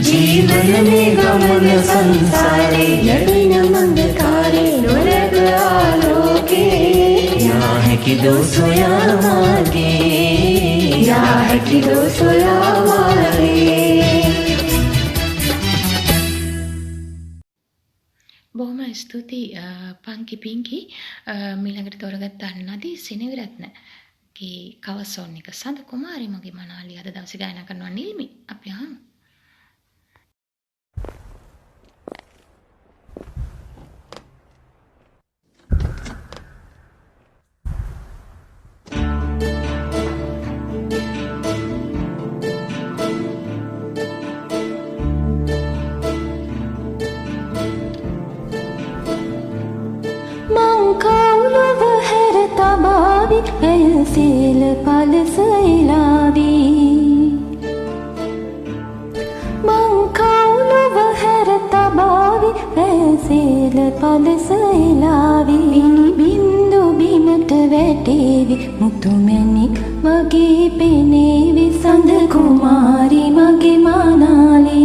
ජීවනයේ ගමන සංසාරේ යැවෙන මන්දකාරේ නොලැබ ආලෝකේ යා හැකි දෝ සොයා මාර්ගේ බොහොම ස්තුතියි පංකි පිංකි. මීළඟට තෝරගත්ත නදී සෙනවිරත්න ගේ කවර් සොන් එක සඳ කුමාරි මගේ මනාලි අද දවසේ ගායනා කරනවා නිල්මි. අපි අහමු. ඇයසේල පලසයිලාදී මං කවුලව ඇසේල පලසෙලාවි බින්දු බිමට වැටේවි මුතුමැණික් වගේ පෙනේවි සඳ කුමාරි මගේ මානාලි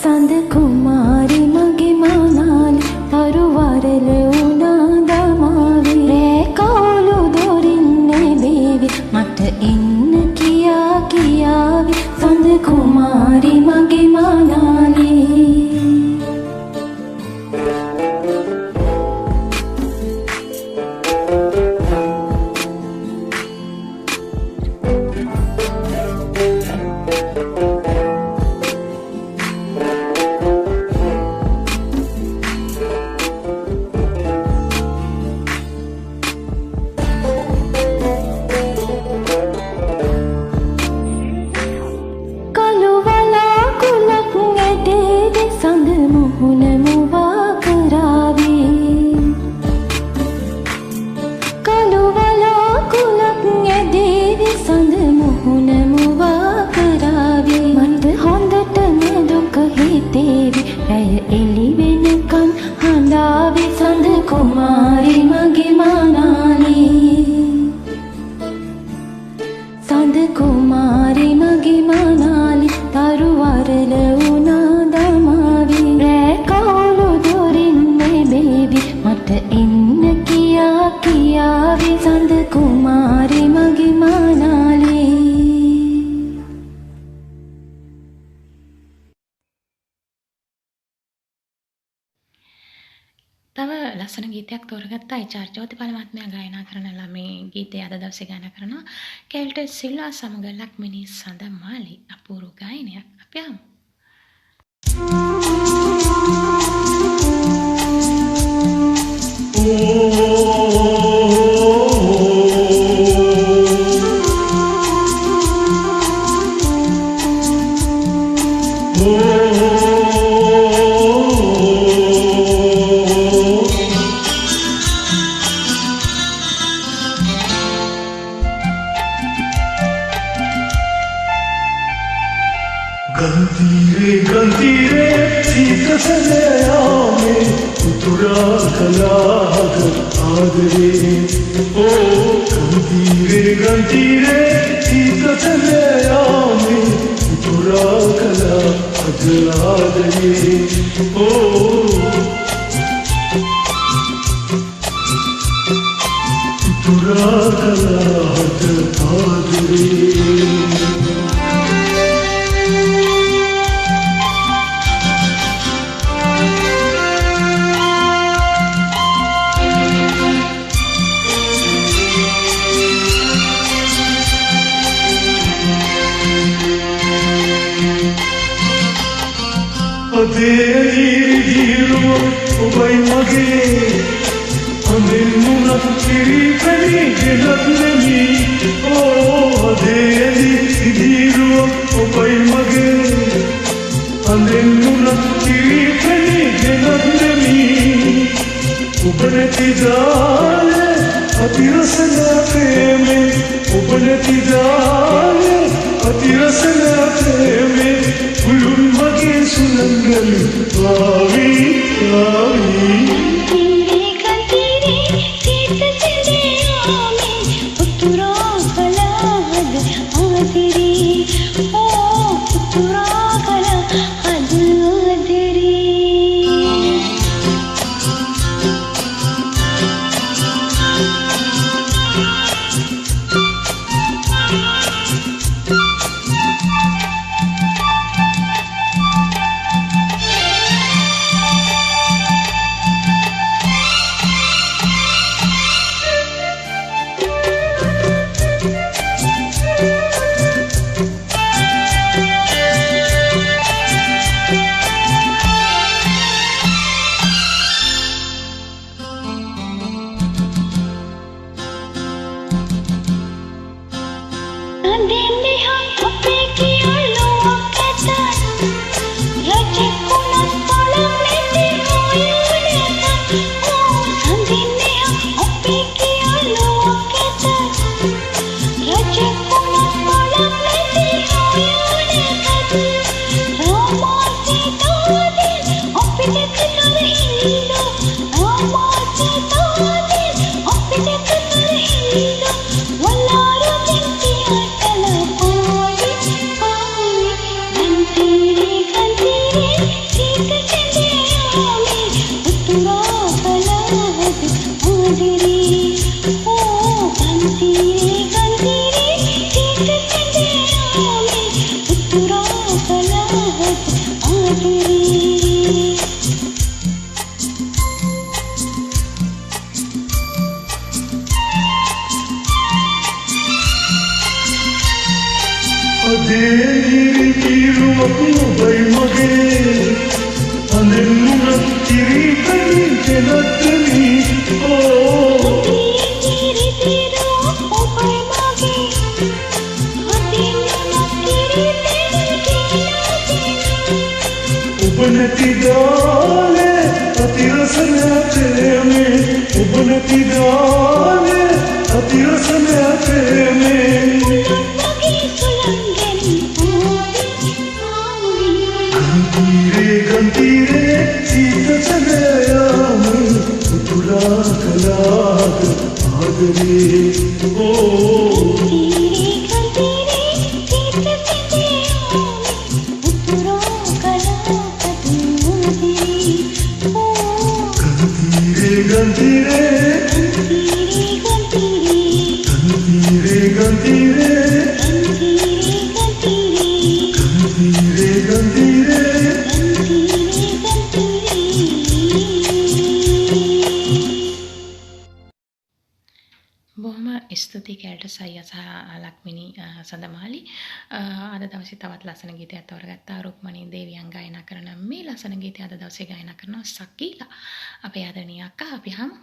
සඳ කුමාරි මගේ මානාලි තරුවරල උනා දමාවි රෑ කවුළු දොරින්නේ බේවි මට එන්න කියා කියාවි සඳ කුමාරි මගේ මානාලි තව ලස්සන ගීතයක් තෝරගත්තා චාර්ජ් ජෝතිපාල මහත්මයා ගායනා කරන මේ ගීතය අද දවසේ ගායනා කරන කැල්ටර් සිල්වා සමග ලක්මිනී සඳමාලි අපූර්ව ගායනයක් අපි අහමු. गंधीरे सीत चले आमे तुरा कलाग आदरे ओ गंधीरे सीत चले आमे तुरा कलाग आदरे ओ तुरा कलाग आदरे Obai mage amen muna tiri kani gelatni oh adeli diru obai mage amen muna tiri kani gelatni ubanati jaale atirasana preme ubanati jaale atirasana preme ulun mage sunangal vavi vavi ස්තුතියි කැලට සයියා සහ ලක්මිනී සඳමාලි. අද දවසේ තවත් ලස්සන ගීතයක් තෝරගත්තා. රුක්මනී දේවියන් ගායනා කරන මේ ලස්සන ගීතය අද දවසේ ගායනා කරනවා සකීලා. අපේ ආදරණීය අක්කා අපි හමු.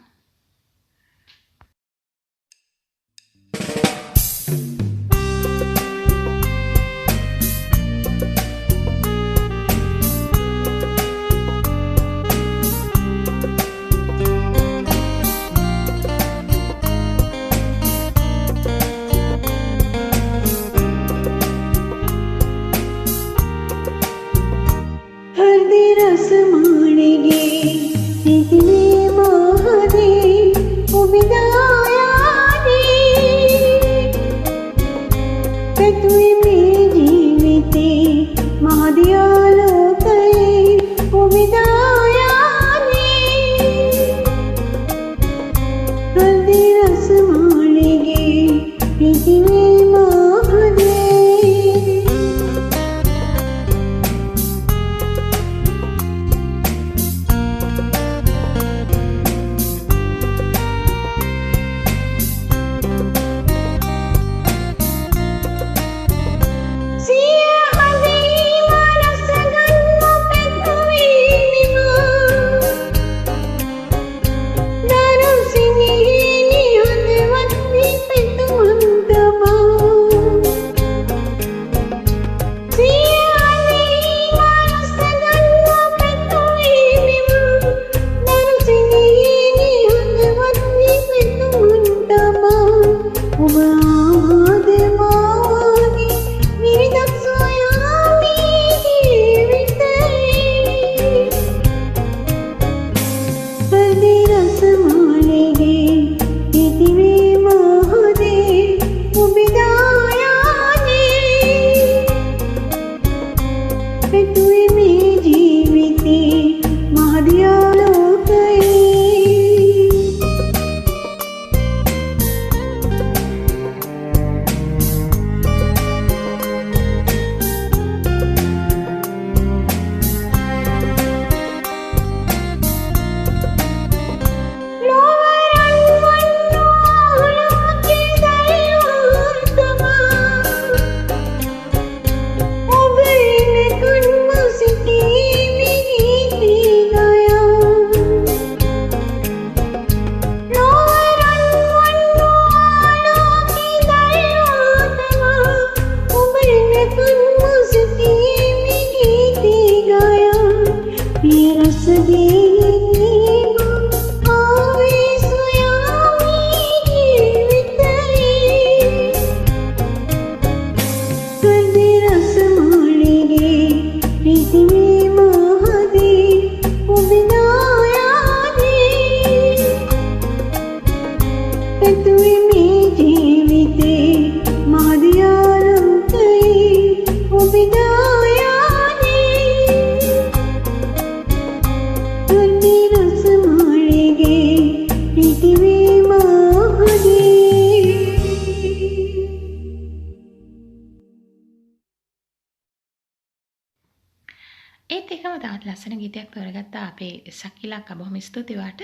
ලස්සන ගීතයක් තෝරගත්තා අපේ සකිලක්කා බොහොම ස්තුතියි වාට.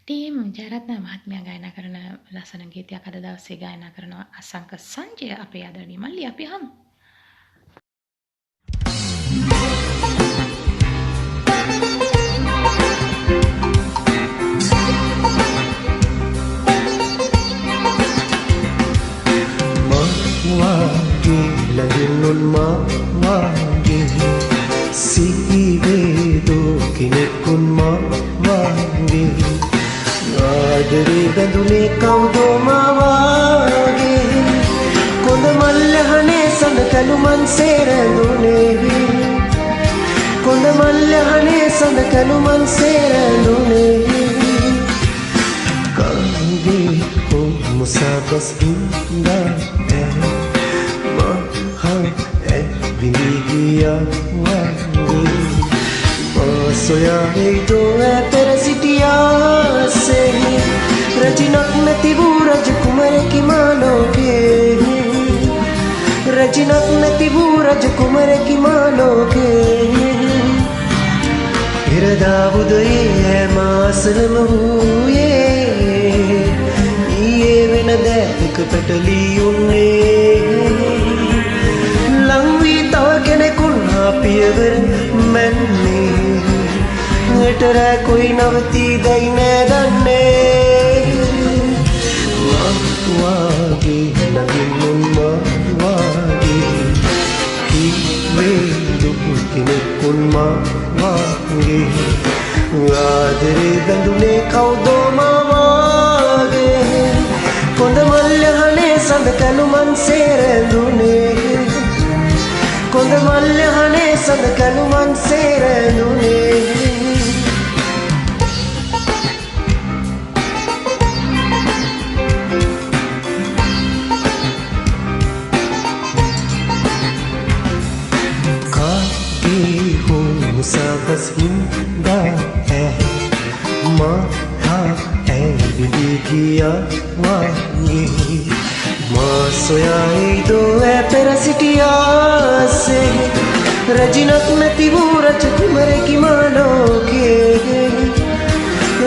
ටීම් ජයරත්න මහත්මයා ගායනා කරන ලස්සන ගීතයක් අද දවසේ ගායනා කරනවා අසංක සංජය අපේ ආදරණීය මල්ලි අපි අහමු. ලඟින්නුන් මාගේ සීවේදෝ කෙනෙකුන් මාගේ ආදරේ බඳුනේ කවුදෝ මාගේ කොඳ මල්ලහනේ සඳකලුමන් සේරඳුනේ කොඳ මල්ලහනේ සඳකලුමන් සේරඳුනේ කාගේ හෝ මුසාබස් ඉඳා Vigia wangi Soya heido perasitia se Rajinak nativu rajkumar ki manoge Rajinak nativu rajkumar ki manoge Irada udaye masalm huye Ye venada ek petali unne Langvi tawa kenekun piyavar manne Etara koi navati daine danne Wage naginun wage Kive duku kenekun wage Adare bandune kaudo wage Konda mallahane sandakaluman serendune Konda mallahane sandakaluman serendune Kage ho musabas hinda hai maha hai vidiya wangi Soya heido perasitia se Rajinak nativu rajkumar ki manoge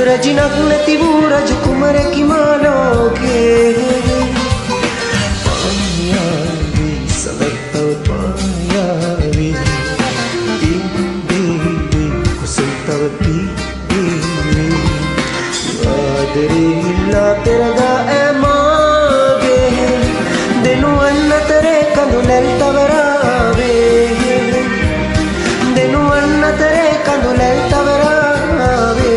Rajinak nativu rajkumar ki manoge Payavi salatav payavi Devi kusuntav devi Adare illa teraga Denu annatare kanulel tavarave Denu annatare kanulel tavarave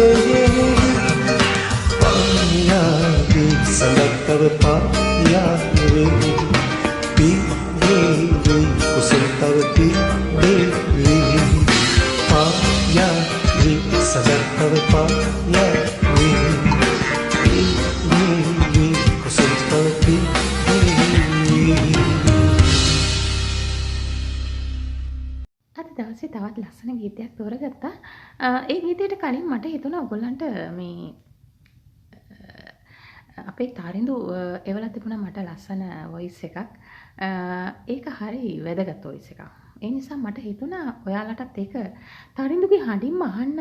Payavi salatav payavi Devi kusuntav devi Payavi salatav payavi Devi kusuntav devi දවසේ තවත් ලස්සන ගීතයක් තෝරගත්තා. ඒ ගීතයට කලින් මට හිතුණා ඔයගොල්ලන්ට මේ අපේ තාරින්දු එවලා තිබුණා මට ලස්සන වොයිස් එකක්. ඒක හරි වැදගත් වොයිස් එකක්. ඒ නිසා මට හිතුණා ඔයාලටත් ඒක තාරින්දුගේ හඬින්ම අහන්න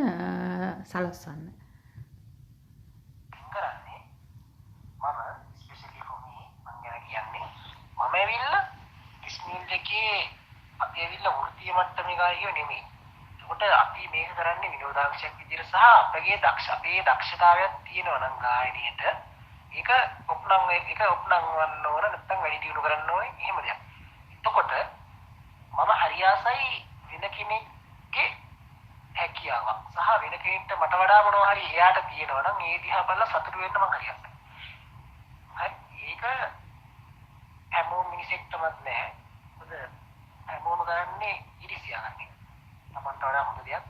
සලස්වන්න. කරන්නේ මම ස්පෙෂලි for me මම ගැන කියන්නේ මම ඇවිල්ලා ඉස්මීල් එකේ අපි ඇවිල්ලා වෘත්තීය මට්ටමේ ගායකයෝ නෙමෙයි. ඒකට අපි මේක කරන්නේ විනෝදාංශයක් විදිහට සහ අපේ දක්ෂතාවයක් තියෙනවා නම් ගායනයේට ඒක ඔප්නං වන්න ඕන නැත්නම් වැඩි දියුණු කරන්න ඕනේ එහෙම දෙයක්. එතකොට මම හරියාසයි වෙන කෙනෙක්ගේ හැකියාවක් සහ වෙන කෙනෙක්ට මට වඩා මොනවා හරි එයාට තියෙනවා නම් ඒ දිහා බලලා සතුටු වෙන්න මම හරියන්නේ. හරි ඒක හැමෝම මිනිසෙක්ටමත් නැහැ. මොකද හැමෝම කරන්නේ ඉරිසියා ගන්න. තමන්ට වඩා හොඳ දෙයක්,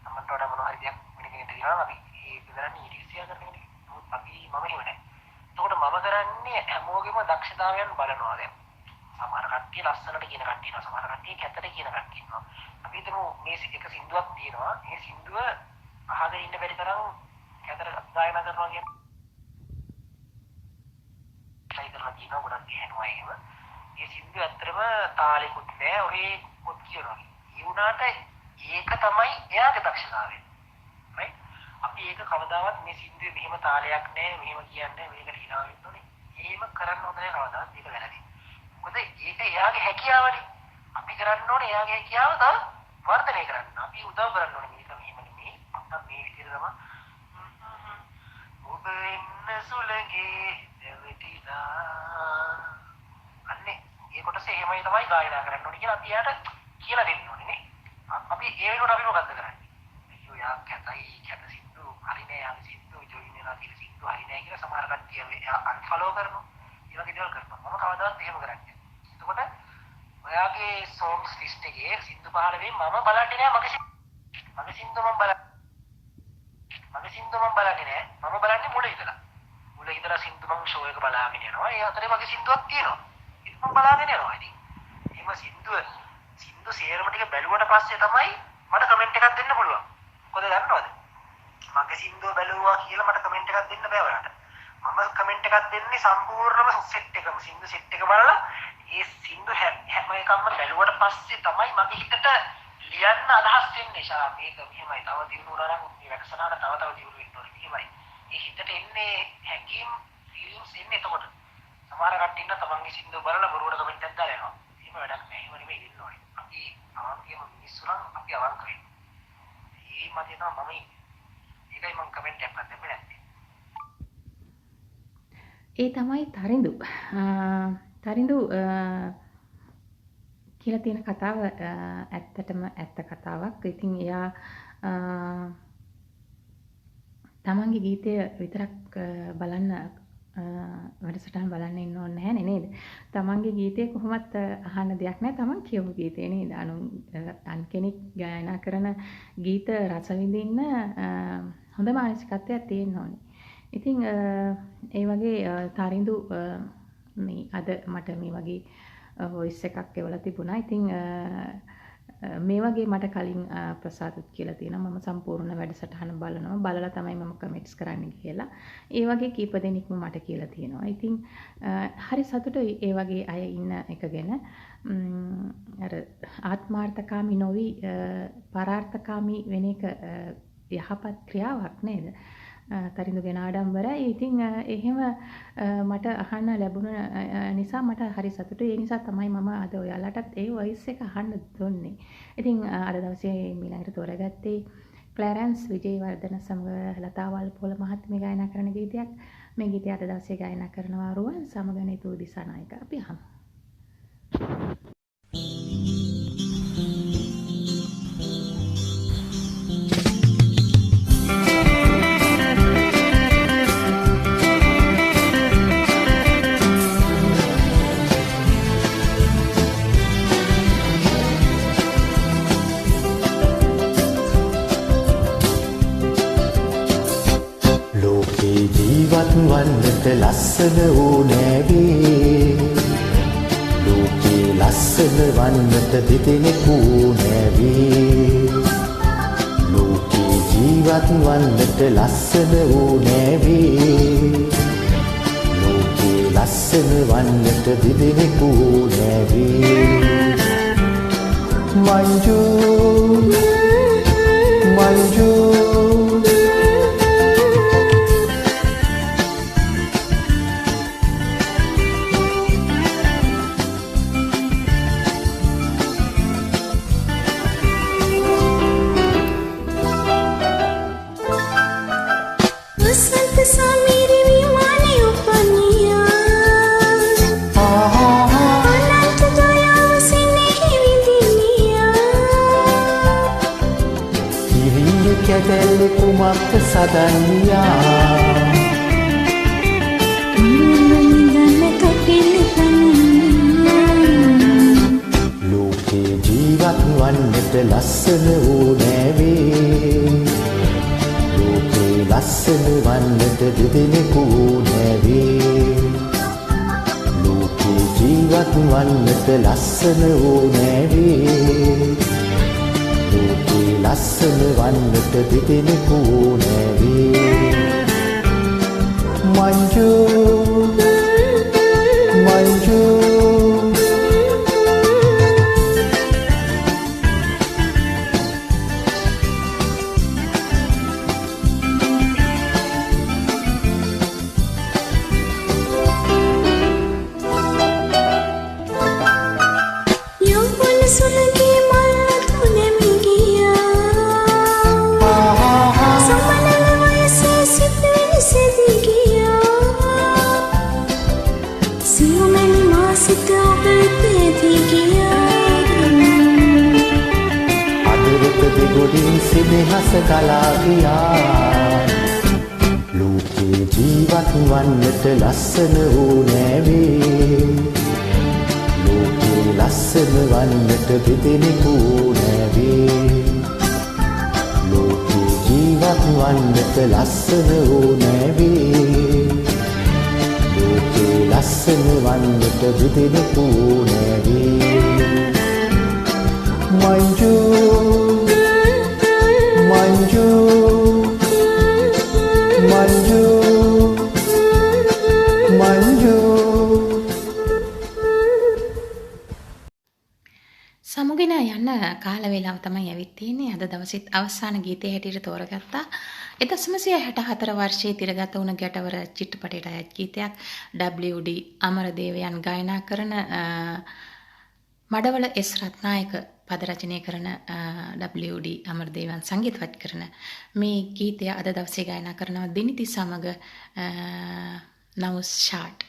තමන්ට වඩා මොනවා හරි දෙයක් වෙන කෙනෙක්ට දිනනවා අපි ඒක කරන්නේ ඉරිසියා කරන එක. අපි මම එහෙම නැහැ. එතකොට මම කරන්නේ හැමෝගෙම දක්ෂතාවයන් බලනවා දැන්. සමහර කට්ටිය ලස්සනට කියන කට්ටිය ඉන්නවා, සමහර කට්ටිය කැතට කියන කට්ටිය ඉන්නවා. අපි හිතමු මේ එක සින්දුවක් තියෙනවා. මේ සින්දුව අහගෙන ඉන්න බැරි තරම් කැතට ගායනා කරනවා කියන්නේ try කරලා තියෙනවා ගොඩක් ගහනවා එහෙම. මේ සින්දුව ඇත්තටම තාලෙකුත් නැහැ. ඔහේ පොත් කියනවා. ඒ වුණාට ඒක තමයි එයාගේ දක්ෂතාවය. right? අපි ඒක කවදාවත් මේ සින්දුවේ මෙහෙම තාලයක් නැහැ, මෙහෙම කියන්නේ මේකට hina වෙන්න ඕනේ. එහෙම කරන්න හොඳ නැහැ කවදාවත්. ඒක වැරදි. මොකද ඒක එයාගේ හැකියාවනේ. අපි කරන්න ඕනේ එයාගේ හැකියාව තව වර්ධනය කරන්න. අපි උදව් කරන්න ඕනේ මේක මෙහෙම නෙමෙයි. අපිට මේ විදිහට තමයි ඔබ ඉන්න සුළඟේ දෙවිතිලා අන්නේ ඒ කොටස එහෙමයි තමයි ගායනා කරන්න ඕනේ කියලා අපි යාට කියලා දෙන්න ඕනේ නේ. අපි ඒ වෙනකොට අපි මොකද්ද කරන්නේ? අයියෝ යා කැත සින්දු හරිනේ යා සින්දු ජොයින් වෙනවා කියලා සින්දු හරිනේ කියලා සමහර කට්ටිය අන්ෆලෝ කරනවා. ඒ වගේ දේවල් කරනවා. මම කවදාවත් එහෙම කරන්නේ නැහැ. එතකොට ඔයාගේ songs list එකේ සින්දු 15 මම බලන්නේ නැහැ මගේ සින්දු මම බලන්නේ නැහැ. මම බලන්නේ මුල ඉඳලා. මුල ඉඳලා සින්දු මම show එක බලාගෙන යනවා. ඒ අතරේ මගේ සින්දුවක් තියෙනවා. ඒක මම බලාගෙන යනවා ඉතින්. එහෙම සින්දු සේරම ටික බැලුවට පස්සේ තමයි මට කමෙන්ට් එකක් දෙන්න පුළුවන්. මොකද දන්නවද? මගේ සින්දුව බැලුවා කියලා මට කමෙන්ට් එකක් දෙන්න බෑ ඔයාලට. මම කමෙන්ට් එකක් දෙන්නේ සම්පූර්ණම සෙට් එකම සින්දු සෙට් එක බලලා ඒ සින්දු හැම එකක්ම බැලුවට පස්සේ තමයි මගේ හිතට ලියන්න අදහස් වෙන්නේ. ෂා මේක මෙහෙමයි තව දිනු වුණා නම් මේ වැක්සනාට තව දිනු වෙන්න ඕනේ මෙහෙමයි. ඒ හිතට එන්නේ හැඟීම් ෆීලිංස් එන්නේ එතකොට. සමහර කට්ටිය ඉන්න තමන්ගේ සින්දු බලලා බොරුවට කමෙන්ට් එකක් දාලා යනවා. එහෙම වැඩක් නැහැ. එහෙම නෙමෙයි ඉන්න ඕනේ. අපි ආන්තිම මිනිස්සු නම් අපි අවංක වෙන්න. ඒ මතය තමයි මම ඉන්නේ. ඒකයි මම කමෙන්ට් එකක් දෙන්නේ නැත්තේ. ඒ තමයි තරිඳු. තරිඳු කියලා තියෙන කතාව ඇත්තටම ඇත්ත කතාවක්. ඉතින් එයා තමන්ගේ ගීතය විතරක් බලන්න වැඩසටහන් බලන්න ඉන්න ඕනේ නැහැ නේද? තමන්ගේ ගීතය කොහොමත් අහන්න දෙයක් නැහැ. තමන් කියපු ගීතේ නේද? අන් කෙනෙක් ගායනා කරන ගීත රස විඳින්න හොඳ මානසිකත්වයක් තියෙන්න ඕනේ. ඉතින් ඒ වගේ තරිඳු මේ අද මට මේ වගේ වොයිස් එකක් එවලා තිබුණා. ඉතින් මේ වගේ මට කලින් ප්‍රසාදුත් කියලා තියෙනවා. මම සම්පූර්ණ වැඩසටහන බලනවා. බලලා තමයි මම කමෙන්ට්ස් කරන්න කියලා. ඒ වගේ කීප දෙනෙක්ම මට කියලා තියෙනවා. ඉතින් හරි සතුටුයි ඒ වගේ අය ඉන්න එක ගැන. අර ආත්මార్థකාමී නොවි පරාර්ථකාමී වෙන එක යහපත් ක්‍රියාවක් නේද? තරිඳු ගැන ආඩම්බරයි. ඉතින් එහෙම මට අහන්න ලැබුණ නිසා මට හරි සතුටුයි. ඒ නිසා තමයි මම අද ඔයාලටත් ඒ වොයිස් එක අහන්න දුන්නේ. ඉතින් අද දවසේ ඊළඟට තෝරගත්තේ ක්ලැරන්ස් විජේවර්ධන සමග ලතා වල්පොල මහත්මිය ගායනා කරන ගීතයක්. මේ ගීතය අද දවසේ ගායනා කරනවා රුවන් සමග නිතු දිසානායක. අපි අහමු. වන්නට ලස්සන ඕනෑවේ ලෝකේ ලස්සන වන්නට දෙදෙනෙකු නෑවේ ලෝකේ ජීවත් වන්නට ලස්සන ඕනෑවේ ලෝකේ ලස්සන වන්නට දෙදෙනෙකු නෑවේ මංජු මංජු කැදැල්ලෙ කුමක්ද සදන්නියා ලෝකේ ජීවත් වන්නට ලස්සන ඕනෑවේ ලෝකේ ලස්සන වන්නට දෙදෙනෙකු නෑවේ ලෝකේ ජීවත් වන්නට ලස්සන ඕනෑවේ ලස්සන වන්නට දෙදෙනෙකු නෑවේ මංජු මංජු වෙත දෙගොඩින් සිනහස ගලා ගියා ලෝකේ ජීවත් වන්නට ලස්සන ඕනෑවේ ලෝකේ ලස්සන වන්නට දෙදෙනෙකු ඕනෑවේ ලෝකේ ජීවත් වන්නට ලස්සන ඕනෑවේ ලෝකේ ලස්සන වන්නට දෙදෙනෙකු ඕනෑවේ Manju, Manju, Manju, Manju. සමුගෙන යන කාල වේලාව තමයි ඇවිත් තියෙන්නේ. අද දවසෙත් අවසාන ගීතය හැටියට තෝරගත්තා. 1964 වර්ෂයේ තිරගත වුණ ගැටවර චිත්‍රපටයට අයත් ගීතයක් WD අමරදේවයන් ගායනා කරන මඩවල S රත්නායක පද රචනය කරන WD අමරදේවන් සංගීතවත් කරන මේ ගීතය අද දවසේ ගායනා කරනවා දිනිති සමග නවුෂාට්.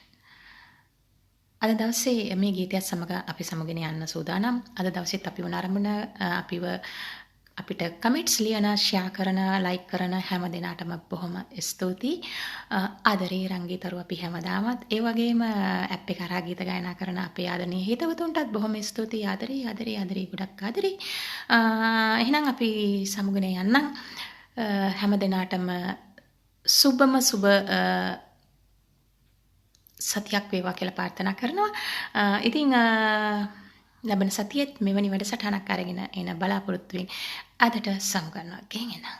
අද දවසේ මේ ගීතයත් සමග අපි සමගගෙන යන්න සූදානම්. අද දවසෙත් අපි වුණ අරමුණ අපිට කමෙන්ට්ස් ලියන, ෂෙයා කරන, ලයික් කරන හැම දෙනාටම බොහොම ස්තුතියි. ආදරේ රංගීතරු අපි හැමදාමත් ඒ වගේම ඇප් එක හරහා ගීත ගායනා කරන අපේ ආදරණීය හිතවතුන්ටත් බොහොම ස්තුතියි. ආදරේ ගොඩක් ආදරේ. එහෙනම් අපි සමුගෙන යන්නම්. හැම දෙනාටම සුබම සුබ සතියක් වේවා කියලා ප්‍රාර්ථනා කරනවා. ඉතින් ලබන සතියේත් මෙවැනි වැඩසටහනක් අරගෙන එන බලාපොරොත්තු වෙමින් අදට සමුගන්නවා. ගෙන් එනවා.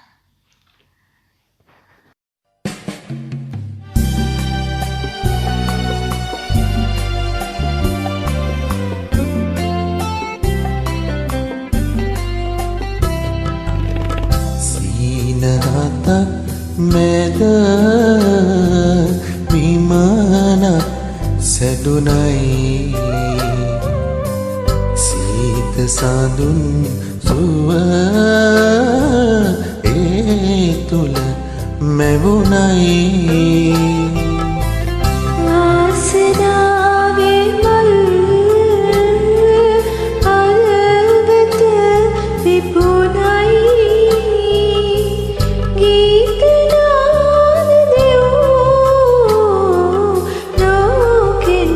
සීනරත මෙද විමාන සැදුනයි සීත සඳුන් සුව ඒ තුල මැවුනයි ආසනාවේ මල් අල්බත විපුනයි ගීත නාද දෙවෝ ලෝකෙන්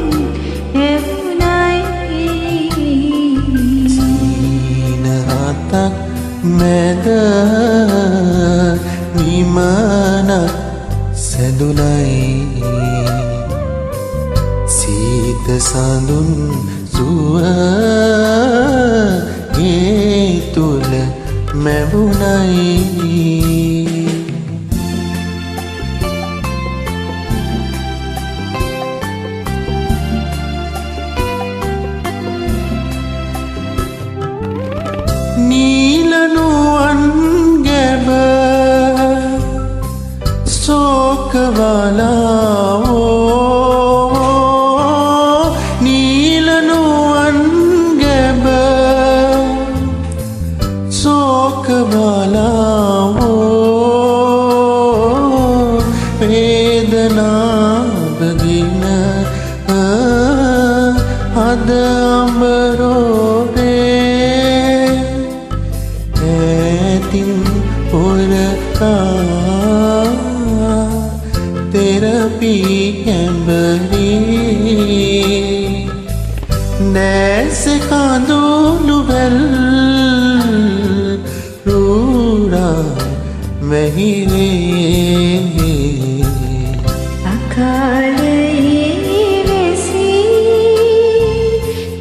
මැද විමානක් සැදුනයි සීත සඳුන් සුව ඒ තුල මැවුනයි නීලනුවන් ගැබ සෝකවලාවෝ නීලනුවන් ගැබ සෝකවලාවෝ වේදනාවගෙන අද අඹරෝරේ තෙරපි ඇඹරේ නැස කඳුළුවල් රූරා වැහිරේ අකාලයේ වෙසී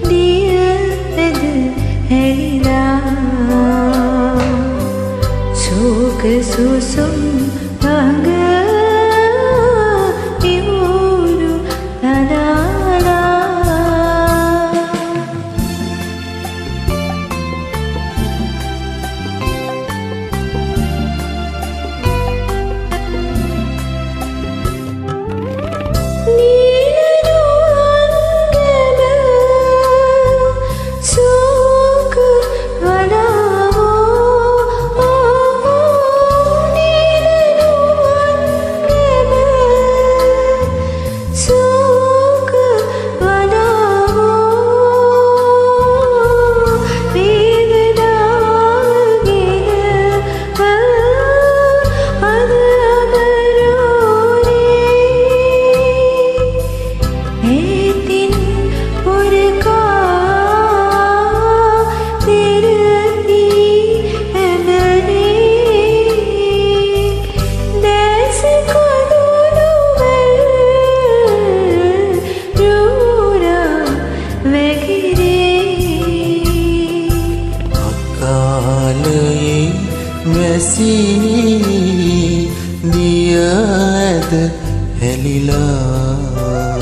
දියද හැරිලා සෝක සුසුම් පඟ ඉවුරු නනාලා නීලනුවන් ගැබ සෝක වලාවෝ නීලනුවන් වැසී දිය ඇද හැලිලා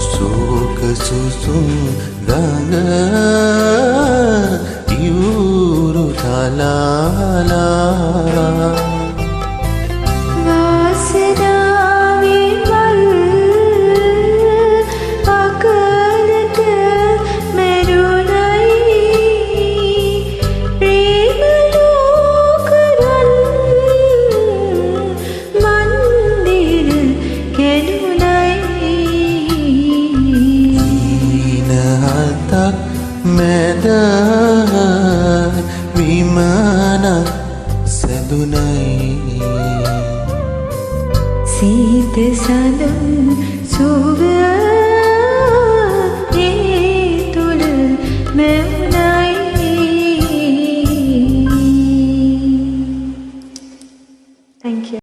සෝක සුසුම් ගඟ ඉවුරු තලාලා මැද විමානක් සැදුනයි සීත සඳුන් සුව ඒ තුළ මෙවුනයි. Thank you.